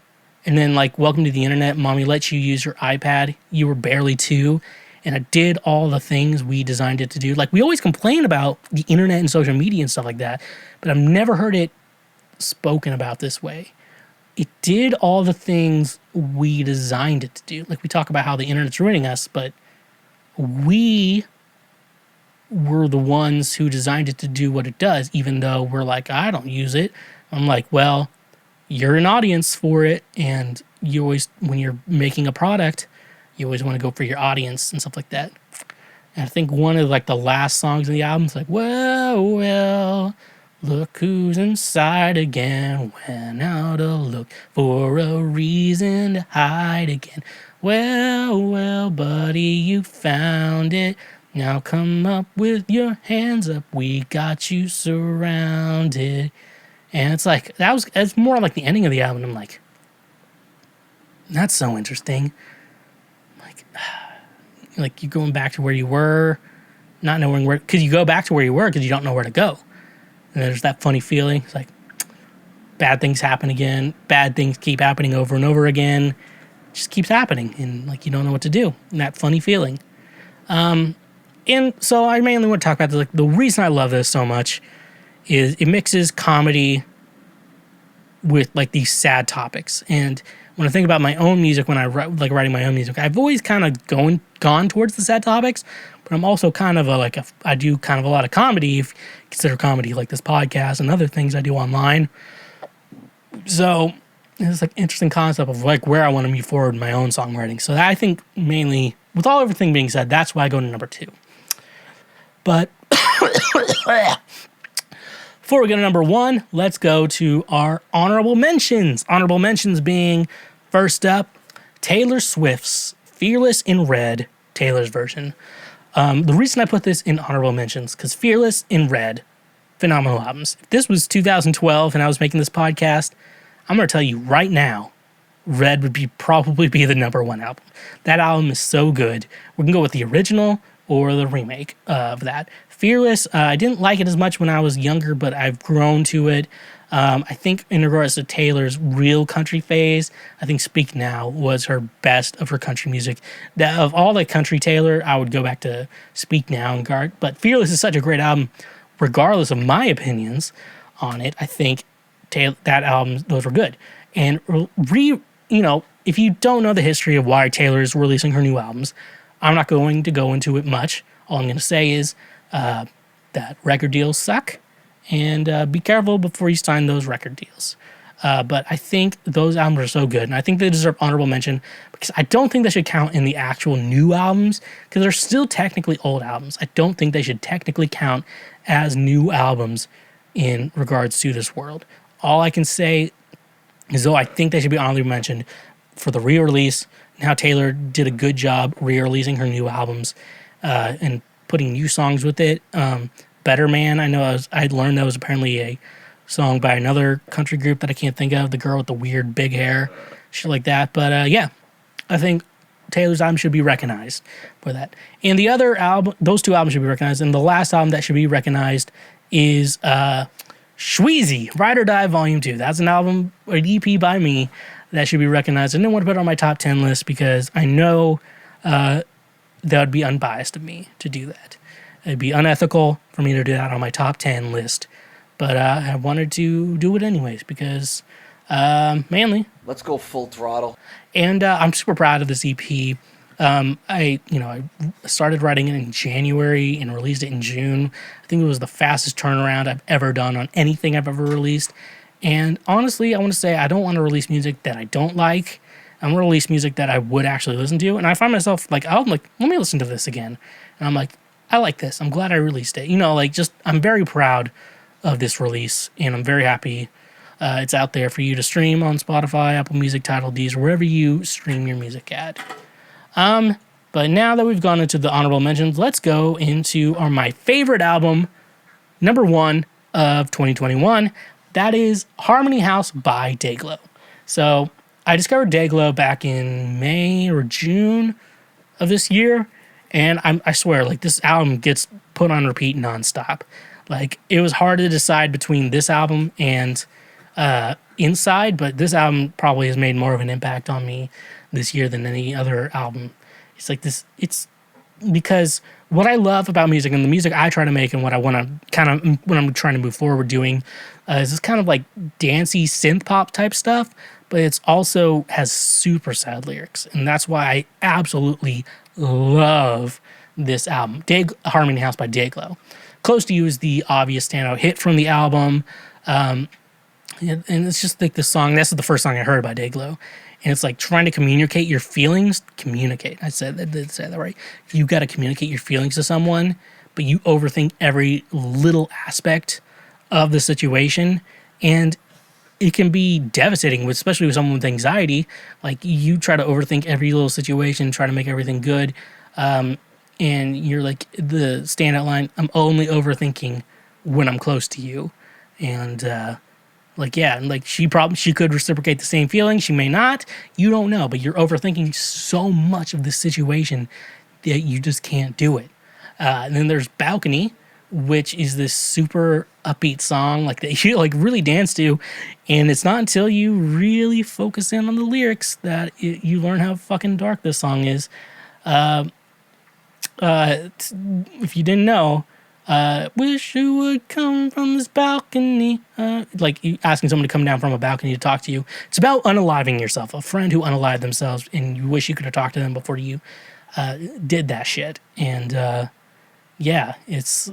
And then, like, Welcome to the Internet, Mommy lets you use your iPad. You were barely 2, and it did all the things we designed it to do. Like, we always complain about the internet and social media and stuff like that, but I've never heard it spoken about this way. It did all the things we designed it to do. Like, we talk about how the internet's ruining us, but we were the ones who designed it to do what it does, even though we're like, I don't use it. I'm like, well, you're an audience for it, and you always, when you're making a product, you always want to go for your audience and stuff like that. And I think one of like the last songs in the album is like, well, look who's inside again. Went out to look for a reason to hide again. Well, buddy, you found it. Now come up with your hands up. We got you surrounded. And it's like, it's more like the ending of the album. I'm like, that's so interesting. Like you're going back to where you were, not knowing where, because you go back to where you were because you don't know where to go. And there's that funny feeling. It's like bad things happen again. Bad things keep happening over and over again. It just keeps happening. And like you don't know what to do. And that funny feeling. And so I mainly want to talk about this. Like, the reason I love this so much is it mixes comedy with like these sad topics. And when I think about my own music, when I like writing my own music, I've always kind of gone towards the sad topics, but I'm also kind of I do kind of a lot of comedy, if you consider comedy like this podcast and other things I do online. So it's like interesting concept of like where I want to move forward in my own songwriting. So I think mainly, with everything being said, that's why I go to number 2. But before we go to number 1, let's go to our honorable mentions. Honorable mentions being, first up, Taylor Swift's Fearless in Red, Taylor's version. The reason I put this in honorable mentions, because Fearless in Red, phenomenal albums. If this was 2012 and I was making this podcast, I'm going to tell you right now, Red would probably be the number 1 album. That album is so good. We can go with the original or the remake of that. Fearless, I didn't like it as much when I was younger, but I've grown to it. I think in regards to Taylor's real country phase, I think Speak Now was her best of her country music. Of all the country Taylor, I would go back to Speak Now and Guard. But Fearless is such a great album, regardless of my opinions on it. I think that album, those were good. And if you don't know the history of why Taylor is releasing her new albums, I'm not going to go into it much. All I'm going to say is that record deals suck, and be careful before you sign those record deals. But I think those albums are so good, and I think they deserve honorable mention because I don't think they should count in the actual new albums because they're still technically old albums. I don't think they should technically count as new albums in regards to this world. All I can say is, though, I think they should be honorably mentioned for the re-release and how Taylor did a good job re-releasing her new albums and putting new songs with it. Better Man, I'd learned that was apparently a song by another country group that I can't think of, the girl with the weird big hair, shit like that. But yeah, I think Taylor's album should be recognized for that. And the other album, those 2 albums should be recognized. And the last album that should be recognized is Schweezy, Ride or Die Volume 2. That's an album, an EP by me that should be recognized. I didn't want to put it on my top 10 list because I know that would be unbiased of me to do that. It'd be unethical for me to do that on my top 10 list. But I wanted to do it anyways because, mainly. Let's go full throttle. And I'm super proud of this EP. I started writing it in January and released it in June. I think it was the fastest turnaround I've ever done on anything I've ever released. And honestly, I want to say I don't want to release music that I don't like. I want to release music that I would actually listen to. And I find myself like, let me listen to this again. And I'm like, I like this. I'm glad I released it. I'm very proud of this release. And I'm very happy it's out there for you to stream on Spotify, Apple Music, Tidal, Deezer, wherever you stream your music at. But now that we've gone into the honorable mentions, let's go into my favorite album, number 1 of 2021. That is Harmony House by Dayglow. So I discovered Dayglow back in May or June of this year, And I swear, like, this album gets put on repeat nonstop. Like, it was hard to decide between this album and Inside, but this album probably has made more of an impact on me this year than any other album. It's like this, it's because what I love about music and the music I try to make and what I want to kind of, when I'm trying to move forward doing, is this kind of like dancey synth pop type stuff, but it's also has super sad lyrics. And that's why I absolutely love this album. Harmony House by Dayglow. Close to You is the obvious standout hit from the album. And it's just like the song, that's the first song I heard by Dayglow. And it's like trying to communicate your feelings. Communicate. I did say that right. You got to communicate your feelings to someone, but you overthink every little aspect of the situation. And it can be devastating, especially with someone with anxiety. Like, you try to overthink every little situation, try to make everything good. And you're like, the standout line, I'm only overthinking when I'm close to you. And, she could reciprocate the same feeling. She may not. You don't know, but you're overthinking so much of the situation that you just can't do it. And then there's Balcony, which is this super upbeat song like that you like really dance to, and it's not until you really focus in on the lyrics that you learn how fucking dark this song is. If you didn't know, wish you would come from this balcony. Like you asking someone to come down from a balcony to talk to you. It's about unaliving yourself, a friend who unalived themselves, and you wish you could have talked to them before you did that shit. And yeah, it's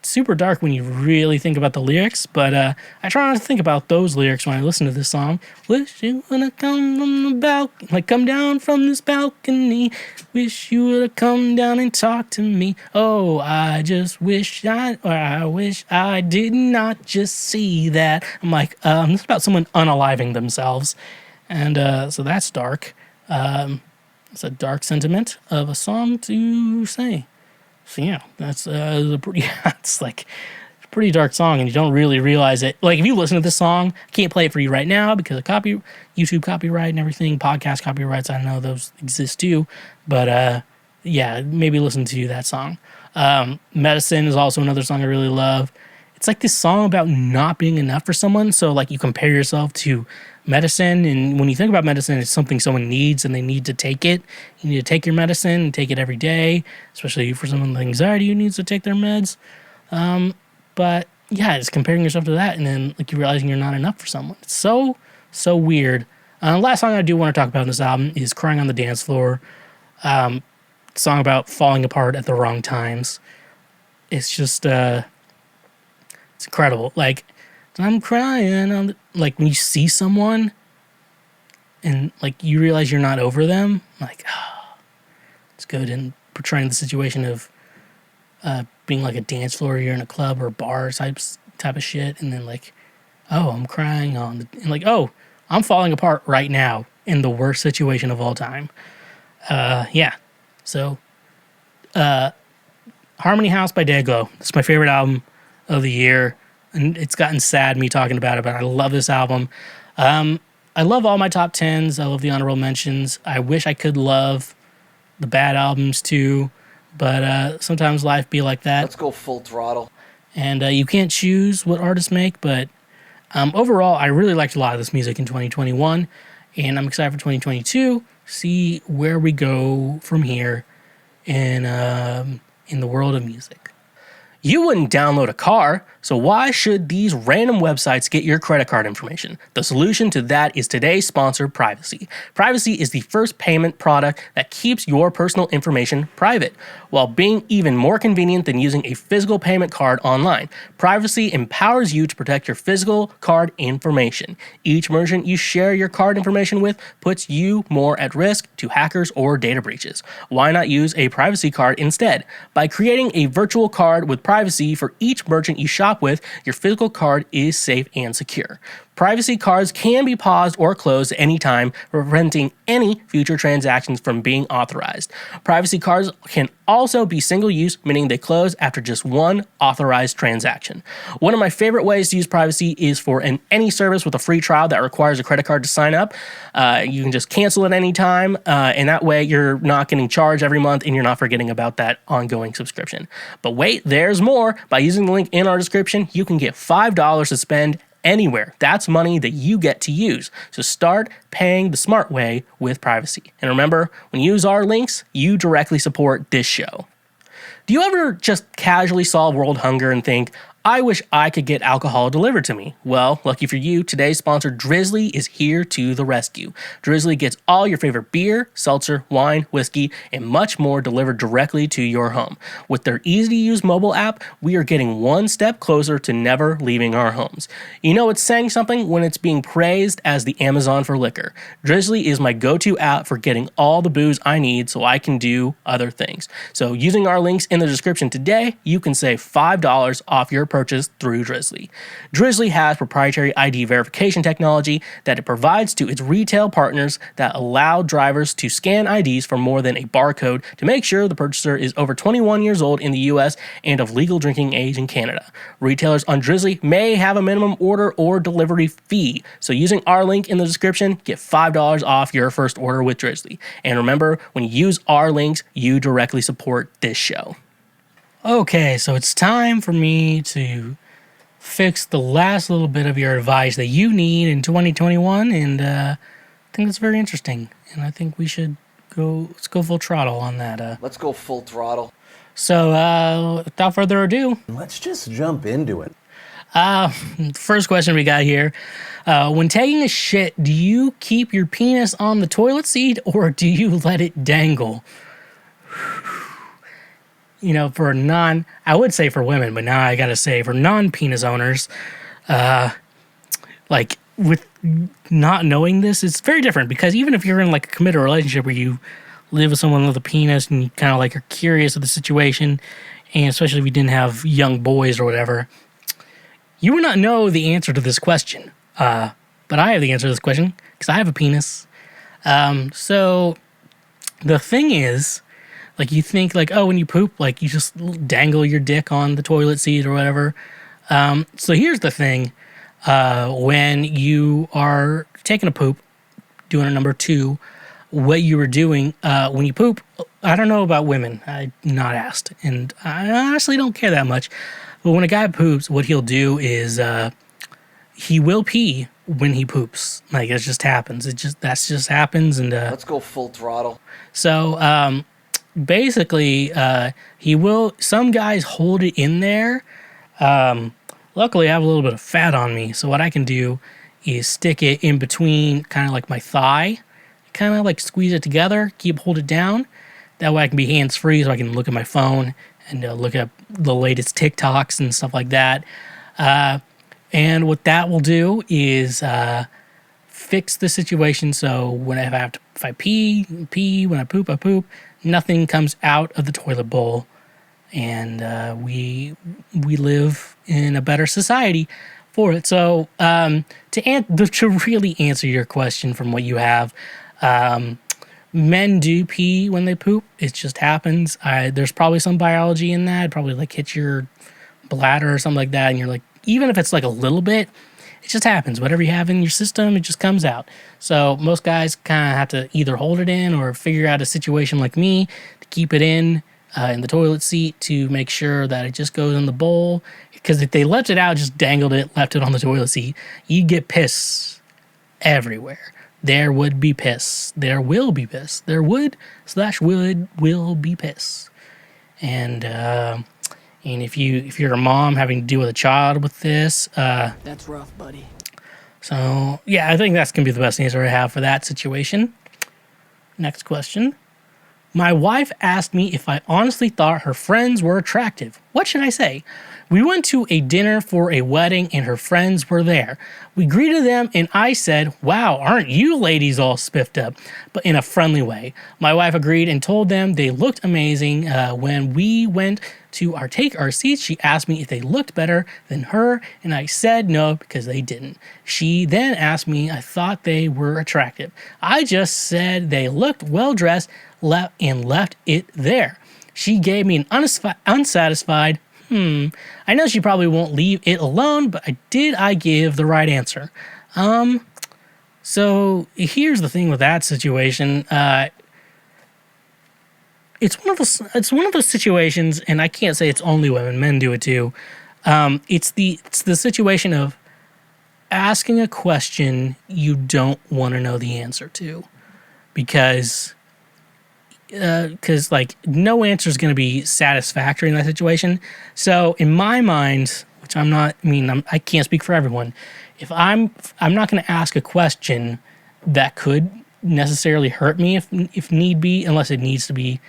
super dark when you really think about the lyrics, but I try not to think about those lyrics when I listen to this song. Wish you would have come from the balcony, like come down from this balcony. Wish you would have come down and talked to me. Oh, I wish I did not just see that. I'm like, it's about someone unaliving themselves, and so that's dark. It's a dark sentiment of a song to say. So yeah, that's a pretty. It's like a pretty dark song, and you don't really realize it. Like if you listen to this song, I can't play it for you right now because of YouTube copyright and everything, podcast copyrights. I know those exist too, but yeah, maybe listen to that song. Medicine is also another song I really love. It's like this song about not being enough for someone. So like you compare yourself to medicine, and when you think about medicine, it's something someone needs and they need to take it. You need to take your medicine and take it every day, especially for someone with anxiety who needs to take their meds. But yeah, it's comparing yourself to that, and then like you realizing you're not enough for someone. It's so weird. Last song I do want to talk about in this album is Crying on the Dance Floor. Song about falling apart at the wrong times. It's just it's incredible. Like, I'm crying on the, like when you see someone and like you realize you're not over them, like, oh, it's good. And portraying the situation of being like a dance floor, you're in a club or bar type of shit, and then like, oh, I'm crying on the, and like, oh, I'm falling apart right now in the worst situation of all time. Yeah. So, Harmony House by Dayglow. It's my favorite album of the year, and it's gotten sad me talking about it, but I love this album. I love all my top 10s. I love the honorable mentions. I wish I could love the bad albums too, but sometimes life be like that. Let's go full throttle. And you can't choose what artists make, but overall, I really liked a lot of this music in 2021, and I'm excited for 2022, see where we go from here in the world of music. You wouldn't download a car, so why should these random websites get your credit card information? The solution to that is today's sponsor, Privacy. Privacy is the first payment product that keeps your personal information private, while being even more convenient than using a physical payment card online. Privacy empowers you to protect your physical card information. Each merchant you share your card information with puts you more at risk to hackers or data breaches. Why not use a privacy card instead? By creating a virtual card with privacy for each merchant you shop with, your physical card is safe and secure. Privacy cards can be paused or closed at any time, preventing any future transactions from being authorized. Privacy cards can also be single-use, meaning they close after just one authorized transaction. One of my favorite ways to use privacy is for any service with a free trial that requires a credit card to sign up. You can just cancel at any time, and that way you're not getting charged every month and you're not forgetting about that ongoing subscription. But wait, there's more. By using the link in our description, you can get $5 to spend anywhere. That's money that you get to use. So start paying the smart way with privacy. And remember, when you use our links, you directly support this show. Do you ever just casually solve world hunger and think, I wish I could get alcohol delivered to me? Well, lucky for you, today's sponsor Drizly is here to the rescue. Drizly gets all your favorite beer, seltzer, wine, whiskey, and much more delivered directly to your home. With their easy-to-use mobile app, we are getting one step closer to never leaving our homes. You know it's saying something when it's being praised as the Amazon for liquor. Drizly is my go-to app for getting all the booze I need so I can do other things. So using our links in the description today, you can save $5 off your purchase through Drizly. Drizly has proprietary ID verification technology that it provides to its retail partners that allow drivers to scan IDs for more than a barcode to make sure the purchaser is over 21 years old in the US and of legal drinking age in Canada. Retailers on Drizly may have a minimum order or delivery fee, so using our link in the description, get $5 off your first order with Drizly. And remember, when you use our links, you directly support this show. Okay, so it's time for me to fix the last little bit of your advice that you need in 2021, and I think that's very interesting, and I think we should let's go full throttle on that. Let's go full throttle. So, without further ado, Let's just jump into it. first question we got here. When taking a shit, do you keep your penis on the toilet seat, or do you let it dangle? You know, I would say for women, but now I gotta say for non-penis owners, like with not knowing this, it's very different because even if you're in like a committed relationship where you live with someone with a penis and you kind of like are curious of the situation, and especially if you didn't have young boys or whatever, you would not know the answer to this question. But I have the answer to this question because I have a penis. So the thing is, like, you think, like, oh, when you poop, like, you just dangle your dick on the toilet seat or whatever. So here's the thing. When you are taking a poop, doing a number 2, what you were doing when you poop, I don't know about women. I'm not asked. And I honestly don't care that much. But when a guy poops, what he'll do is he will pee when he poops. Like, it just happens. That just happens. And Let's go full throttle. So, basically, some guys hold it in there. Luckily, I have a little bit of fat on me, so what I can do is stick it in between kind of like my thigh, kind of like squeeze it together, hold it down. That way I can be hands-free so I can look at my phone and look at the latest TikToks and stuff like that. And what that will do is fix the situation so if I pee, when I poop, nothing comes out of the toilet bowl, and we live in a better society for it. So to really answer your question from what you have, men do pee when they poop. It just happens. There's probably some biology in that. It probably like hits your bladder or something like that, and you're like, even if it's like a little bit, it just happens. Whatever you have in your system, it just comes out. So most guys kind of have to either hold it in or figure out a situation like me to keep it in the toilet seat to make sure that it just goes in the bowl. Because if they left it out, just dangled it, left it on the toilet seat, you'd get piss everywhere. There would be piss. There will be piss. There will be piss. And if you're a mom having to deal with a child with this, That's rough, buddy. So yeah, I think that's gonna be the best answer I have for that situation. Next question. My wife asked me if I honestly thought her friends were attractive. What should I say? We went to a dinner for a wedding and her friends were there. We greeted them and I said, "Wow, aren't you ladies all spiffed up?" But in a friendly way. My wife agreed and told them they looked amazing. When we went to take our seats, she asked me if they looked better than her, and I said no because they didn't. She then asked me I thought they were attractive. I just said they looked well dressed and left it there. She gave me an unsatisfied, I know she probably won't leave it alone, but I give the right answer? So here's the thing with that situation. It's one of those situations, and I can't say it's only women. Men do it too. It's the situation of asking a question you don't want to know the answer to, because like no answer is going to be satisfactory in that situation. So in my mind, which I can't speak for everyone. If I'm not going to ask a question that could necessarily hurt me if need be, unless it needs to be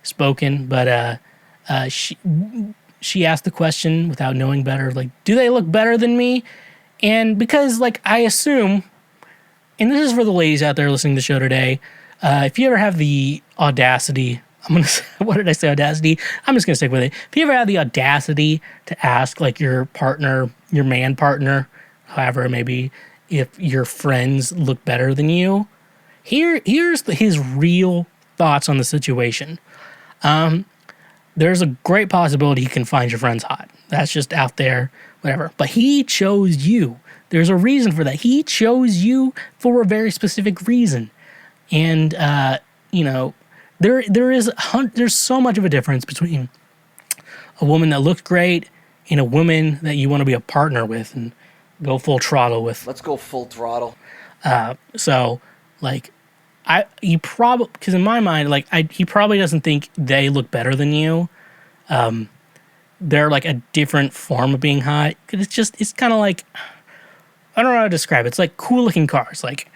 spoken. But she asked the question without knowing better, like, do they look better than me? And because like I assume, and this is for the ladies out there listening to the show today, if you ever have the audacity, what did I say, audacity? I'm just going to stick with it. If you ever have the audacity to ask like your partner, your man partner, however it may be, if your friends look better than you, here's his real thoughts on the situation. There's a great possibility he can find your friends hot. That's just out there, whatever. But he chose you. There's a reason for that. He chose you for a very specific reason. And, there's so much of a difference between a woman that looks great and a woman that you want to be a partner with and go full throttle with. Let's go full throttle. So, like, because in my mind, like, he probably doesn't think they look better than you. They're like a different form of being hot. It's kind of like, I don't know how to describe it. It's like cool looking cars. Like,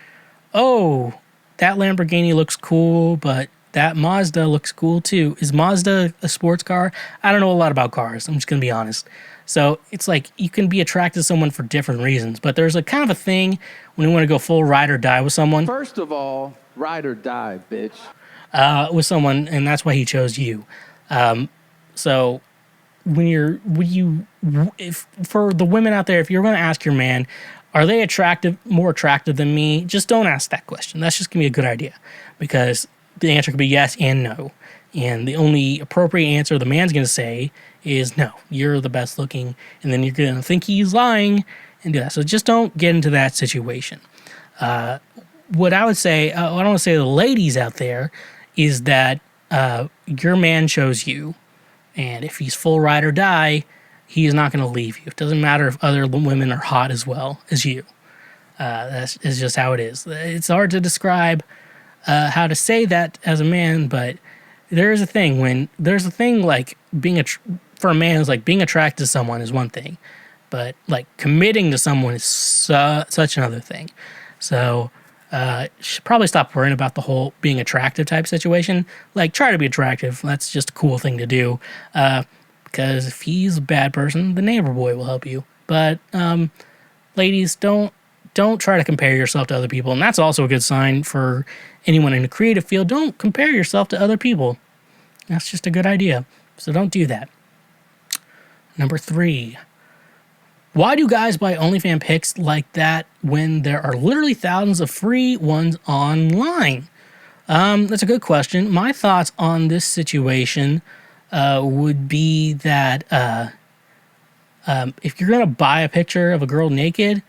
oh, that Lamborghini looks cool, but that Mazda looks cool too. Is Mazda a sports car? I don't know a lot about cars. I'm just going to be honest. So it's like you can be attracted to someone for different reasons, but there's a kind of a thing when you want to go full ride or die with someone. First of all, ride or die, bitch. With someone, and that's why he chose you. So if for the women out there, if you're going to ask your man, are they more attractive than me? Just don't ask that question. That's just going to be a good idea, because the answer could be yes and no. And the only appropriate answer the man's going to say is no, you're the best looking. And then you're going to think he's lying and do that. So just don't get into that situation. What I would say, what I want to say to the ladies out there is that your man chose you. And if he's full ride or die, he is not going to leave you. It doesn't matter if other women are hot as well as you. That's just how it is. It's hard to describe how to say that as a man, but there's a thing like for a man, is like being attracted to someone is one thing, but like committing to someone is such another thing. So should probably stop worrying about the whole being attractive type situation. Like, try to be attractive. That's just a cool thing to do. Because if he's a bad person, the neighbor boy will help you. But ladies, don't try to compare yourself to other people. And that's also a good sign for anyone in the creative field. Don't compare yourself to other people. That's just a good idea. So don't do that. Number 3. Why do guys buy OnlyFans pics like that when there are literally thousands of free ones online? That's a good question. My thoughts on this situation would be that if you're going to buy a picture of a girl naked,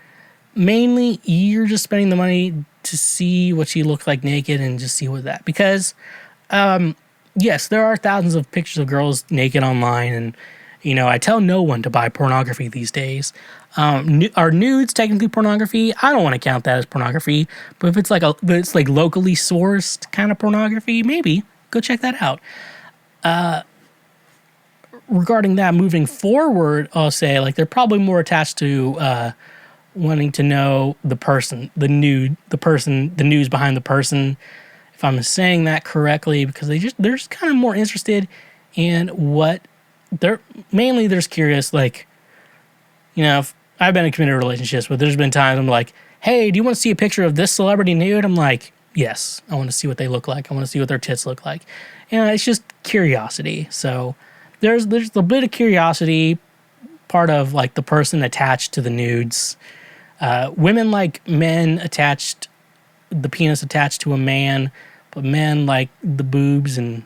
mainly you're just spending the money to see what she looks like naked and just see what that. Because, yes, there are thousands of pictures of girls naked online, and I tell no one to buy pornography these days. Are nudes technically pornography? I don't want to count that as pornography, but if it's like locally sourced kind of pornography, maybe go check that out. Regarding that, moving forward, I'll say like they're probably more attached to wanting to know the person, the news behind the person. If if I'm saying that correctly, because they're just kind of more interested in what they're just curious. Like, if I've been in committed relationships, but there's been times I'm like, hey, do you want to see a picture of this celebrity nude? I'm like, yes, I want to see what they look like. I want to see what their tits look like. It's just curiosity. So there's a bit of curiosity part of like the person attached to the nudes. Women like men attached, the penis attached to a man, but men like the boobs and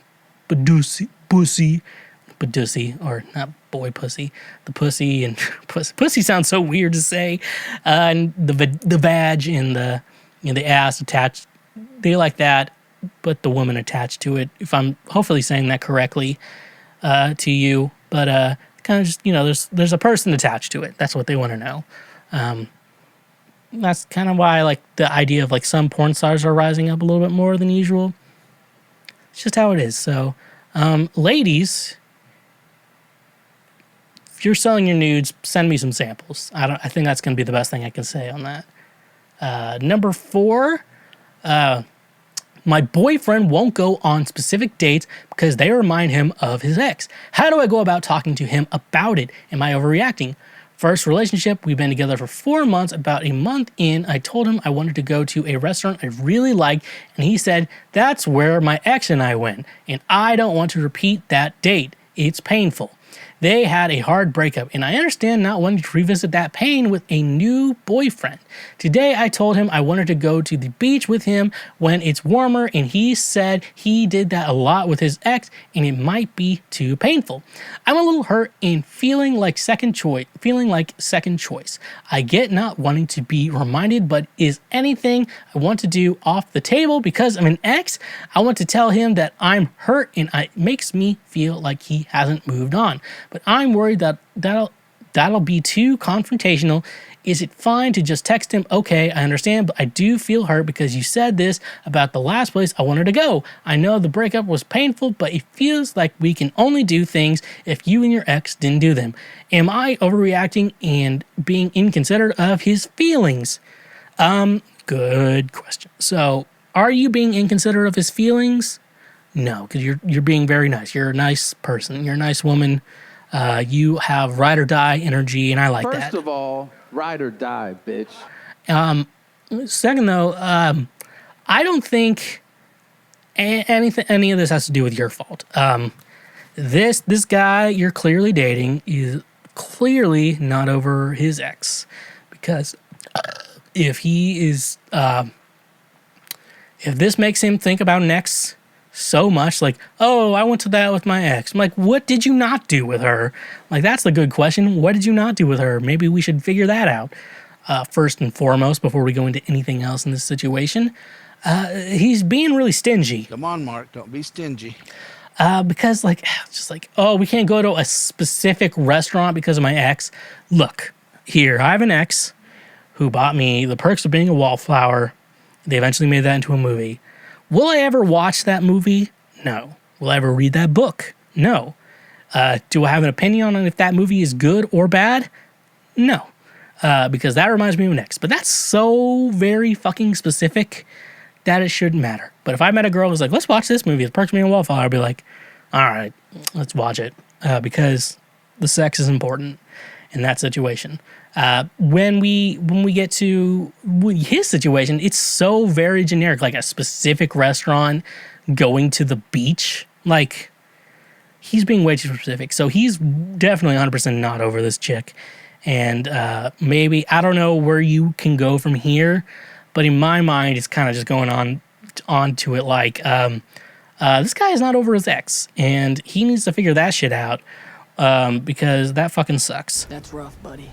pussy, or not boy pussy, the pussy and pussy sounds so weird to say, and the vag and the ass attached, they like that, but the woman attached to it. If I'm hopefully saying that correctly to you, but kind of just there's a person attached to it. That's what they want to know. That's kind of why like the idea of like some porn stars are rising up a little bit more than usual. It's just how it is. So, ladies, if you're selling your nudes, send me some samples. I think that's going to be the best thing I can say on that. Number 4, my boyfriend won't go on specific dates because they remind him of his ex. How do I go about talking to him about it? Am I overreacting? First relationship, we've been together for 4 months. About a month in, I told him I wanted to go to a restaurant I really liked, and he said, that's where my ex and I went, and I don't want to repeat that date. It's painful. They had a hard breakup, and I understand not wanting to revisit that pain with a new boyfriend. Today, I told him I wanted to go to the beach with him when it's warmer, and he said he did that a lot with his ex, and it might be too painful. I'm a little hurt and feeling like second choice. I get not wanting to be reminded, but is anything I want to do off the table because I'm an ex? I want to tell him that I'm hurt, and it makes me feel like he hasn't moved on. But I'm worried that that'll be too confrontational. Is it fine to just text him? Okay, I understand, but I do feel hurt because you said this about the last place I wanted to go. I know the breakup was painful, but it feels like we can only do things if you and your ex didn't do them. Am I overreacting and being inconsiderate of his feelings? Good question. So, are you being inconsiderate of his feelings? No, because you're being very nice. You're a nice person. You're a nice woman. You have ride or die energy, and I like that. First of all, ride or die, bitch. Second, though, I don't think any of this has to do with your fault. This guy you're clearly dating is clearly not over his ex, because if he is, if this makes him think about an ex so much, like, oh, I went to that with my ex. I'm like, what did you not do with her? Like, that's the good question. What did you not do with her? Maybe we should figure that out first and foremost before we go into anything else in this situation. He's being really stingy. Come on, Mark, don't be stingy. Because, like, just like, oh, we can't go to a specific restaurant because of my ex. Look, here, I have an ex who bought me The Perks of Being a Wallflower. They eventually made that into a movie. Will I ever watch that movie? No. Will I ever read that book? No. Do I have an opinion on if that movie is good or bad? No. Because that reminds me of an ex. But that's so very fucking specific that it shouldn't matter. But if I met a girl who's like, let's watch this movie, It Perks of Being a Wallflower, I'd be like, all right, let's watch it. Because the sex is important in that situation. When we get to his situation, it's so very generic, like a specific restaurant, going to the beach. Like, he's being way too specific. So he's definitely 100% not over this chick. And maybe, I don't know where you can go from here, but in my mind, it's kind of just going on to it like, this guy is not over his ex, and he needs to figure that shit out, because that fucking sucks. That's rough, buddy.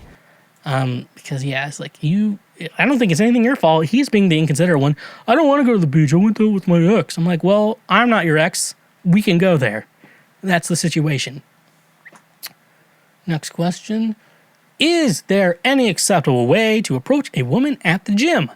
Because yeah, it's like I don't think it's anything your fault. He's being the inconsiderate one. I don't want to go to the beach. I went there with my ex. I'm like, well, I'm not your ex. We can go there. That's the situation. Next question. Is there any acceptable way to approach a woman at the gym?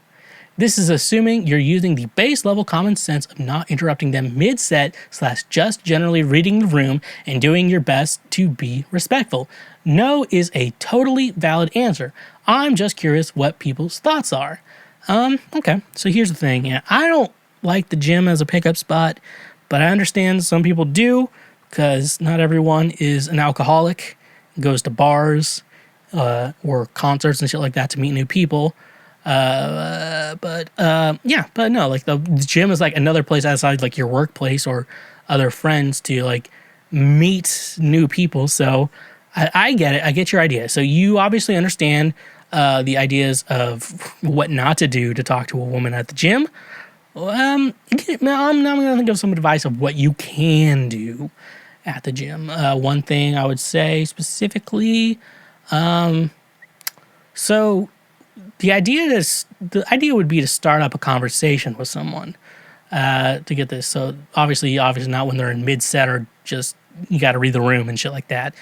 This is assuming you're using the base level common sense of not interrupting them mid-set / just generally reading the room and doing your best to be respectful. No is a totally valid answer. I'm just curious what people's thoughts are. Okay, so here's the thing. Yeah, I don't like the gym as a pickup spot, but I understand some people do because not everyone is an alcoholic, goes to bars or concerts and shit like that to meet new people. But no, like the gym is like another place outside like your workplace or other friends to like meet new people. So I get it. I get your idea. So you obviously understand the ideas of what not to do to talk to a woman at the gym. I'm now going to think of some advice of what you can do at the gym. One thing I would say specifically, so the idea would be to start up a conversation with someone to get this. So obviously not when they're in mid set or just you got to read the room and shit like that.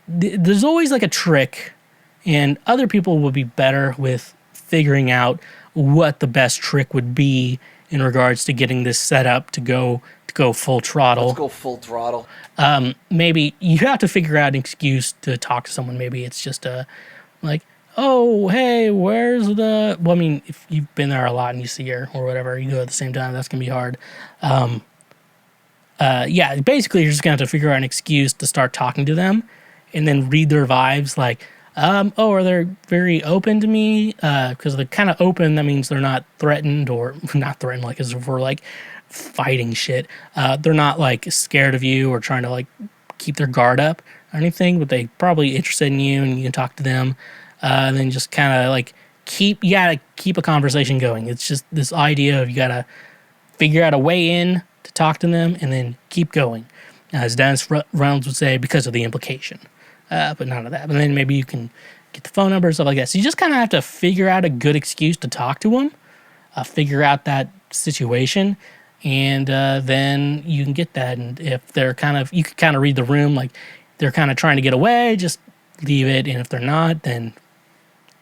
There's always like a trick, and other people will be better with figuring out what the best trick would be in regards to getting this set up to go full throttle. Let's go full throttle. Maybe you have to figure out an excuse to talk to someone. Maybe it's just like, oh, hey, where's the... Well, I mean, if you've been there a lot and you see her or whatever, you go at the same time, that's going to be hard. Basically, you're just going to have to figure out an excuse to start talking to them and then read their vibes. Like, are they very open to me? Because they're kind of open, that means they're not threatened or... Not threatened, like, as if we're, like, fighting shit. They're not, like, scared of you or trying to, like, keep their guard up or anything, but they probably interested in you and you can talk to them. And then just kind of like keep a conversation going. It's just this idea of you gotta figure out a way in to talk to them and then keep going. As Dennis Reynolds would say, because of the implication. But none of that. But then maybe you can get the phone number and stuff like that. So you just kind of have to figure out a good excuse to talk to them, figure out that situation, and then you can get that. And if they're you can kind of read the room, like they're kind of trying to get away, just leave it. And if they're not, then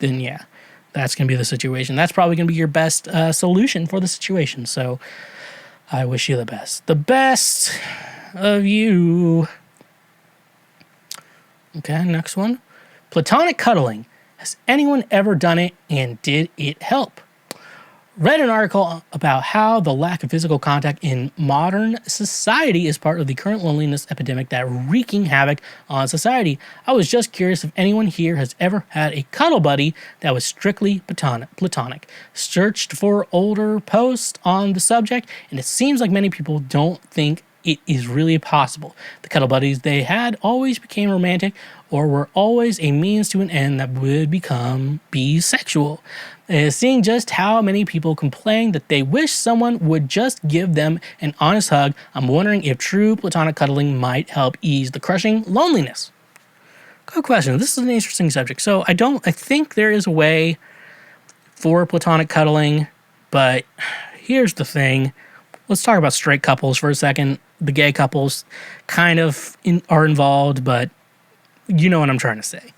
yeah, that's going to be the situation. That's probably going to be your best solution for the situation. So I wish you the best. The best of you. Okay, next one. Platonic cuddling. Has anyone ever done it, and did it help? Read an article about how the lack of physical contact in modern society is part of the current loneliness epidemic that wreaking havoc on society. I was just curious if anyone here has ever had a cuddle buddy that was strictly platonic. Searched for older posts on the subject, and it seems like many people don't think it is really possible. The cuddle buddies they had always became romantic or were always a means to an end that would be sexual. Seeing just how many people complain that they wish someone would just give them an honest hug, I'm wondering if true platonic cuddling might help ease the crushing loneliness. Good question. This is an interesting subject. So I think there is a way for platonic cuddling, but here's the thing. Let's talk about straight couples for a second. The gay couples kind of are involved, but you know what I'm trying to say.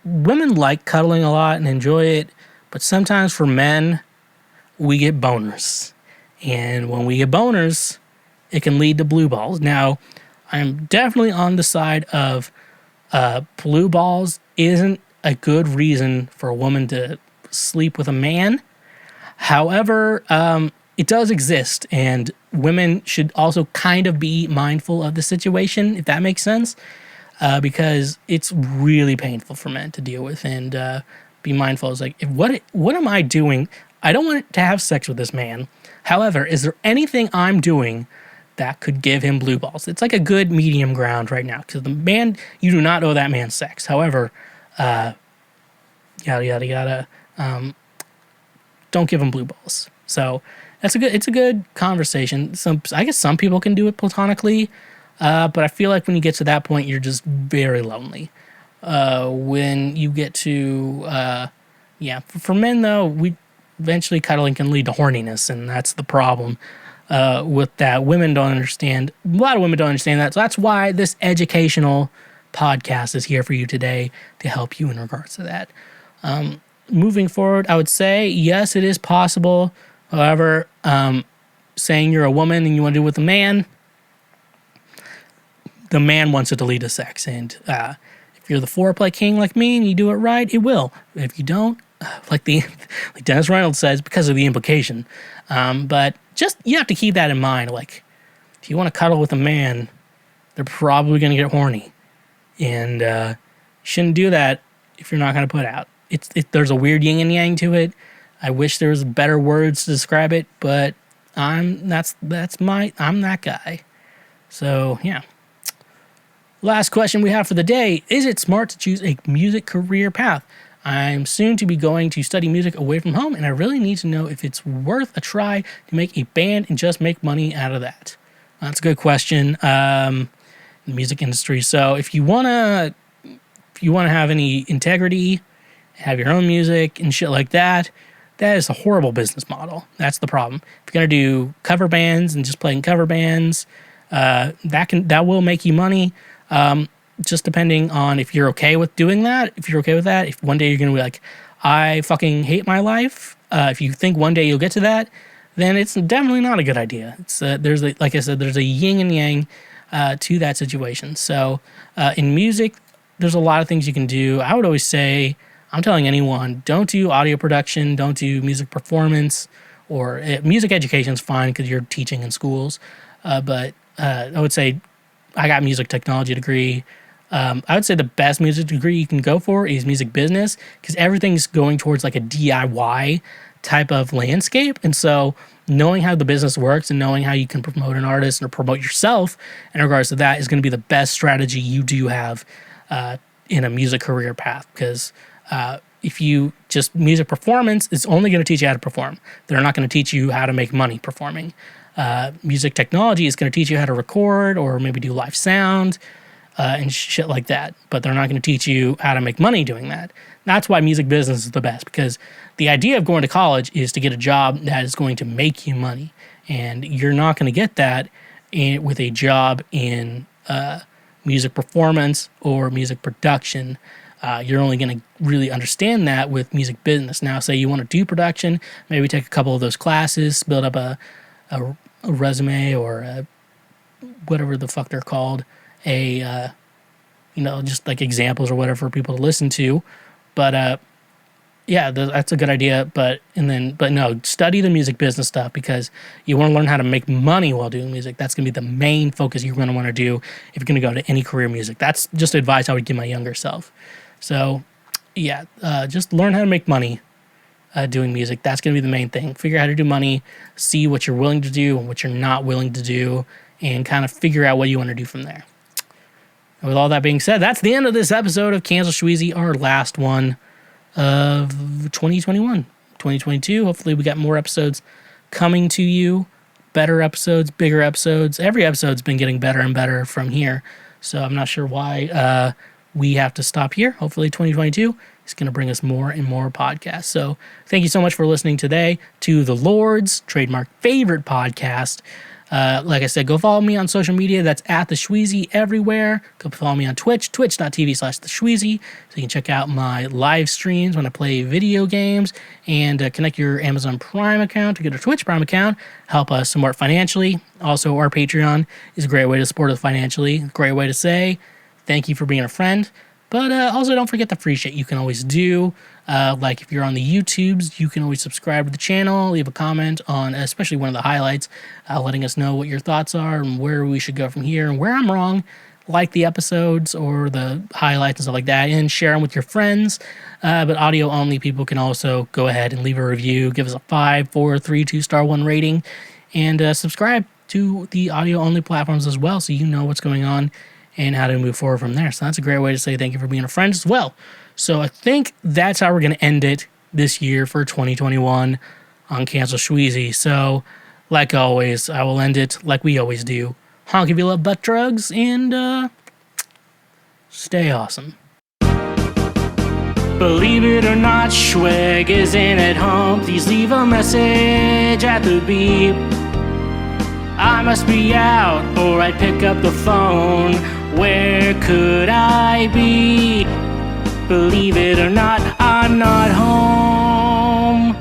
Women like cuddling a lot and enjoy it, but sometimes for men, we get boners. And when we get boners, it can lead to blue balls. Now, I'm definitely on the side of blue balls isn't a good reason for a woman to sleep with a man. However, it does exist, and women should also kind of be mindful of the situation, if that makes sense. Because it's really painful for men to deal with, and be mindful. It's like, what am I doing? I don't want to have sex with this man. However, is there anything I'm doing that could give him blue balls? It's like a good medium ground right now, because the man, you do not owe that man sex. However, yada yada yada. Don't give him blue balls. So it's a good conversation. I guess some people can do it platonically. But I feel like when you get to that point, you're just very lonely. When you get to, for men though, eventually cuddling can lead to horniness, and that's the problem with that. Women don't understand. A lot of women don't understand that. So that's why this educational podcast is here for you today to help you in regards to that. Moving forward, I would say, yes, it is possible. However, saying you're a woman and you want to do it with a man, the man wants it to lead to sex. And if you're the foreplay king like me and you do it right, it will. If you don't, like Dennis Reynolds says, because of the implication. But just, you have to keep that in mind. Like, if you want to cuddle with a man, they're probably going to get horny. And you shouldn't do that if you're not going to put out. There's a weird yin and yang to it. I wish there was better words to describe it, but I'm that guy. So, yeah. Last question we have for the day. Is it smart to choose a music career path? I'm soon to be going to study music away from home, and I really need to know if it's worth a try to make a band and just make money out of that. That's a good question. The music industry. So if you wanna have any integrity, have your own music and shit like that, that is a horrible business model. That's the problem. If you're gonna do cover bands and just playing cover bands, that will make you money. Just depending on if you're okay with doing that. If you're okay with that, if one day you're going to be like, I fucking hate my life. If you think one day you'll get to that, then it's definitely not a good idea. It's like I said, there's a yin and yang to that situation. So in music, there's a lot of things you can do. I would always say, I'm telling anyone, don't do audio production, don't do music performance, or music education is fine because you're teaching in schools. But I would say, I got music technology degree. I would say the best music degree you can go for is music business, because everything's going towards like a DIY type of landscape. And so knowing how the business works and knowing how you can promote an artist or promote yourself in regards to that is going to be the best strategy you do have in a music career path. Because if you just music performance, it's only going to teach you how to perform. They're not going to teach you how to make money performing. Music technology is going to teach you how to record or maybe do live sound and shit like that. But they're not going to teach you how to make money doing that. That's why music business is the best, because the idea of going to college is to get a job that is going to make you money. And you're not going to get that with a job in music performance or music production. You're only going to really understand that with music business. Now, say you want to do production, maybe take a couple of those classes, build up a resume or whatever the fuck they're called, just like examples or whatever for people to listen to. But yeah, that's a good idea. But no, study the music business stuff, because you want to learn how to make money while doing music. That's going to be the main focus you're going to want to do if you're going to go to any career music. That's just advice I would give my younger self. So yeah, just learn how to make money doing music. That's going to be the main thing. Figure out how to do money, see what you're willing to do and what you're not willing to do, and kind of figure out what you want to do from there. And with all that being said, that's the end of this episode of Cancel Schweezy, our last one of 2021. 2022, hopefully we got more episodes coming to you, better episodes, bigger episodes. Every episode's been getting better and better from here, so I'm not sure why we have to stop here. Hopefully 2022 is going to bring us more and more podcasts. So thank you so much for listening today to The Lord's trademark favorite podcast. Like I said, go follow me on social media. That's at TheSchweezy everywhere. Go follow me on Twitch, twitch.tv/TheSchweezy. So you can check out my live streams when I play video games, and connect your Amazon Prime account to get a Twitch Prime account. Help us somewhat financially. Also, our Patreon is a great way to support us financially. Great way to say thank you for being a friend. But also don't forget the free shit you can always do. Like if you're on the YouTubes, you can always subscribe to the channel, leave a comment on especially one of the highlights, letting us know what your thoughts are and where we should go from here and where I'm wrong. Like the episodes or the highlights and stuff like that, and share them with your friends. But audio only people can also go ahead and leave a review, give us a 5, 4, 3, 2-star 1 rating, and subscribe to the audio only platforms as well, so you know what's going on and how to move forward from there. So that's a great way to say thank you for being a friend as well. So I think that's how we're going to end it this year for 2021 on Cancel Schweezy. So, like always, I will end it like we always do. Honk if you love butt drugs, and stay awesome. Believe it or not, Schweg isn't at home. Please leave a message at the beep. I must be out or I'd pick up the phone. Where could I be? Believe it or not, I'm not home.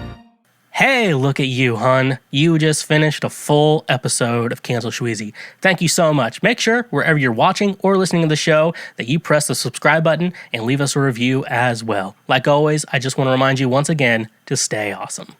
Hey, look at you, hun. You just finished a full episode of Cancel Schweezy. Thank you so much. Make sure, wherever you're watching or listening to the show, that you press the subscribe button and leave us a review as well. Like always, I just want to remind you once again to stay awesome.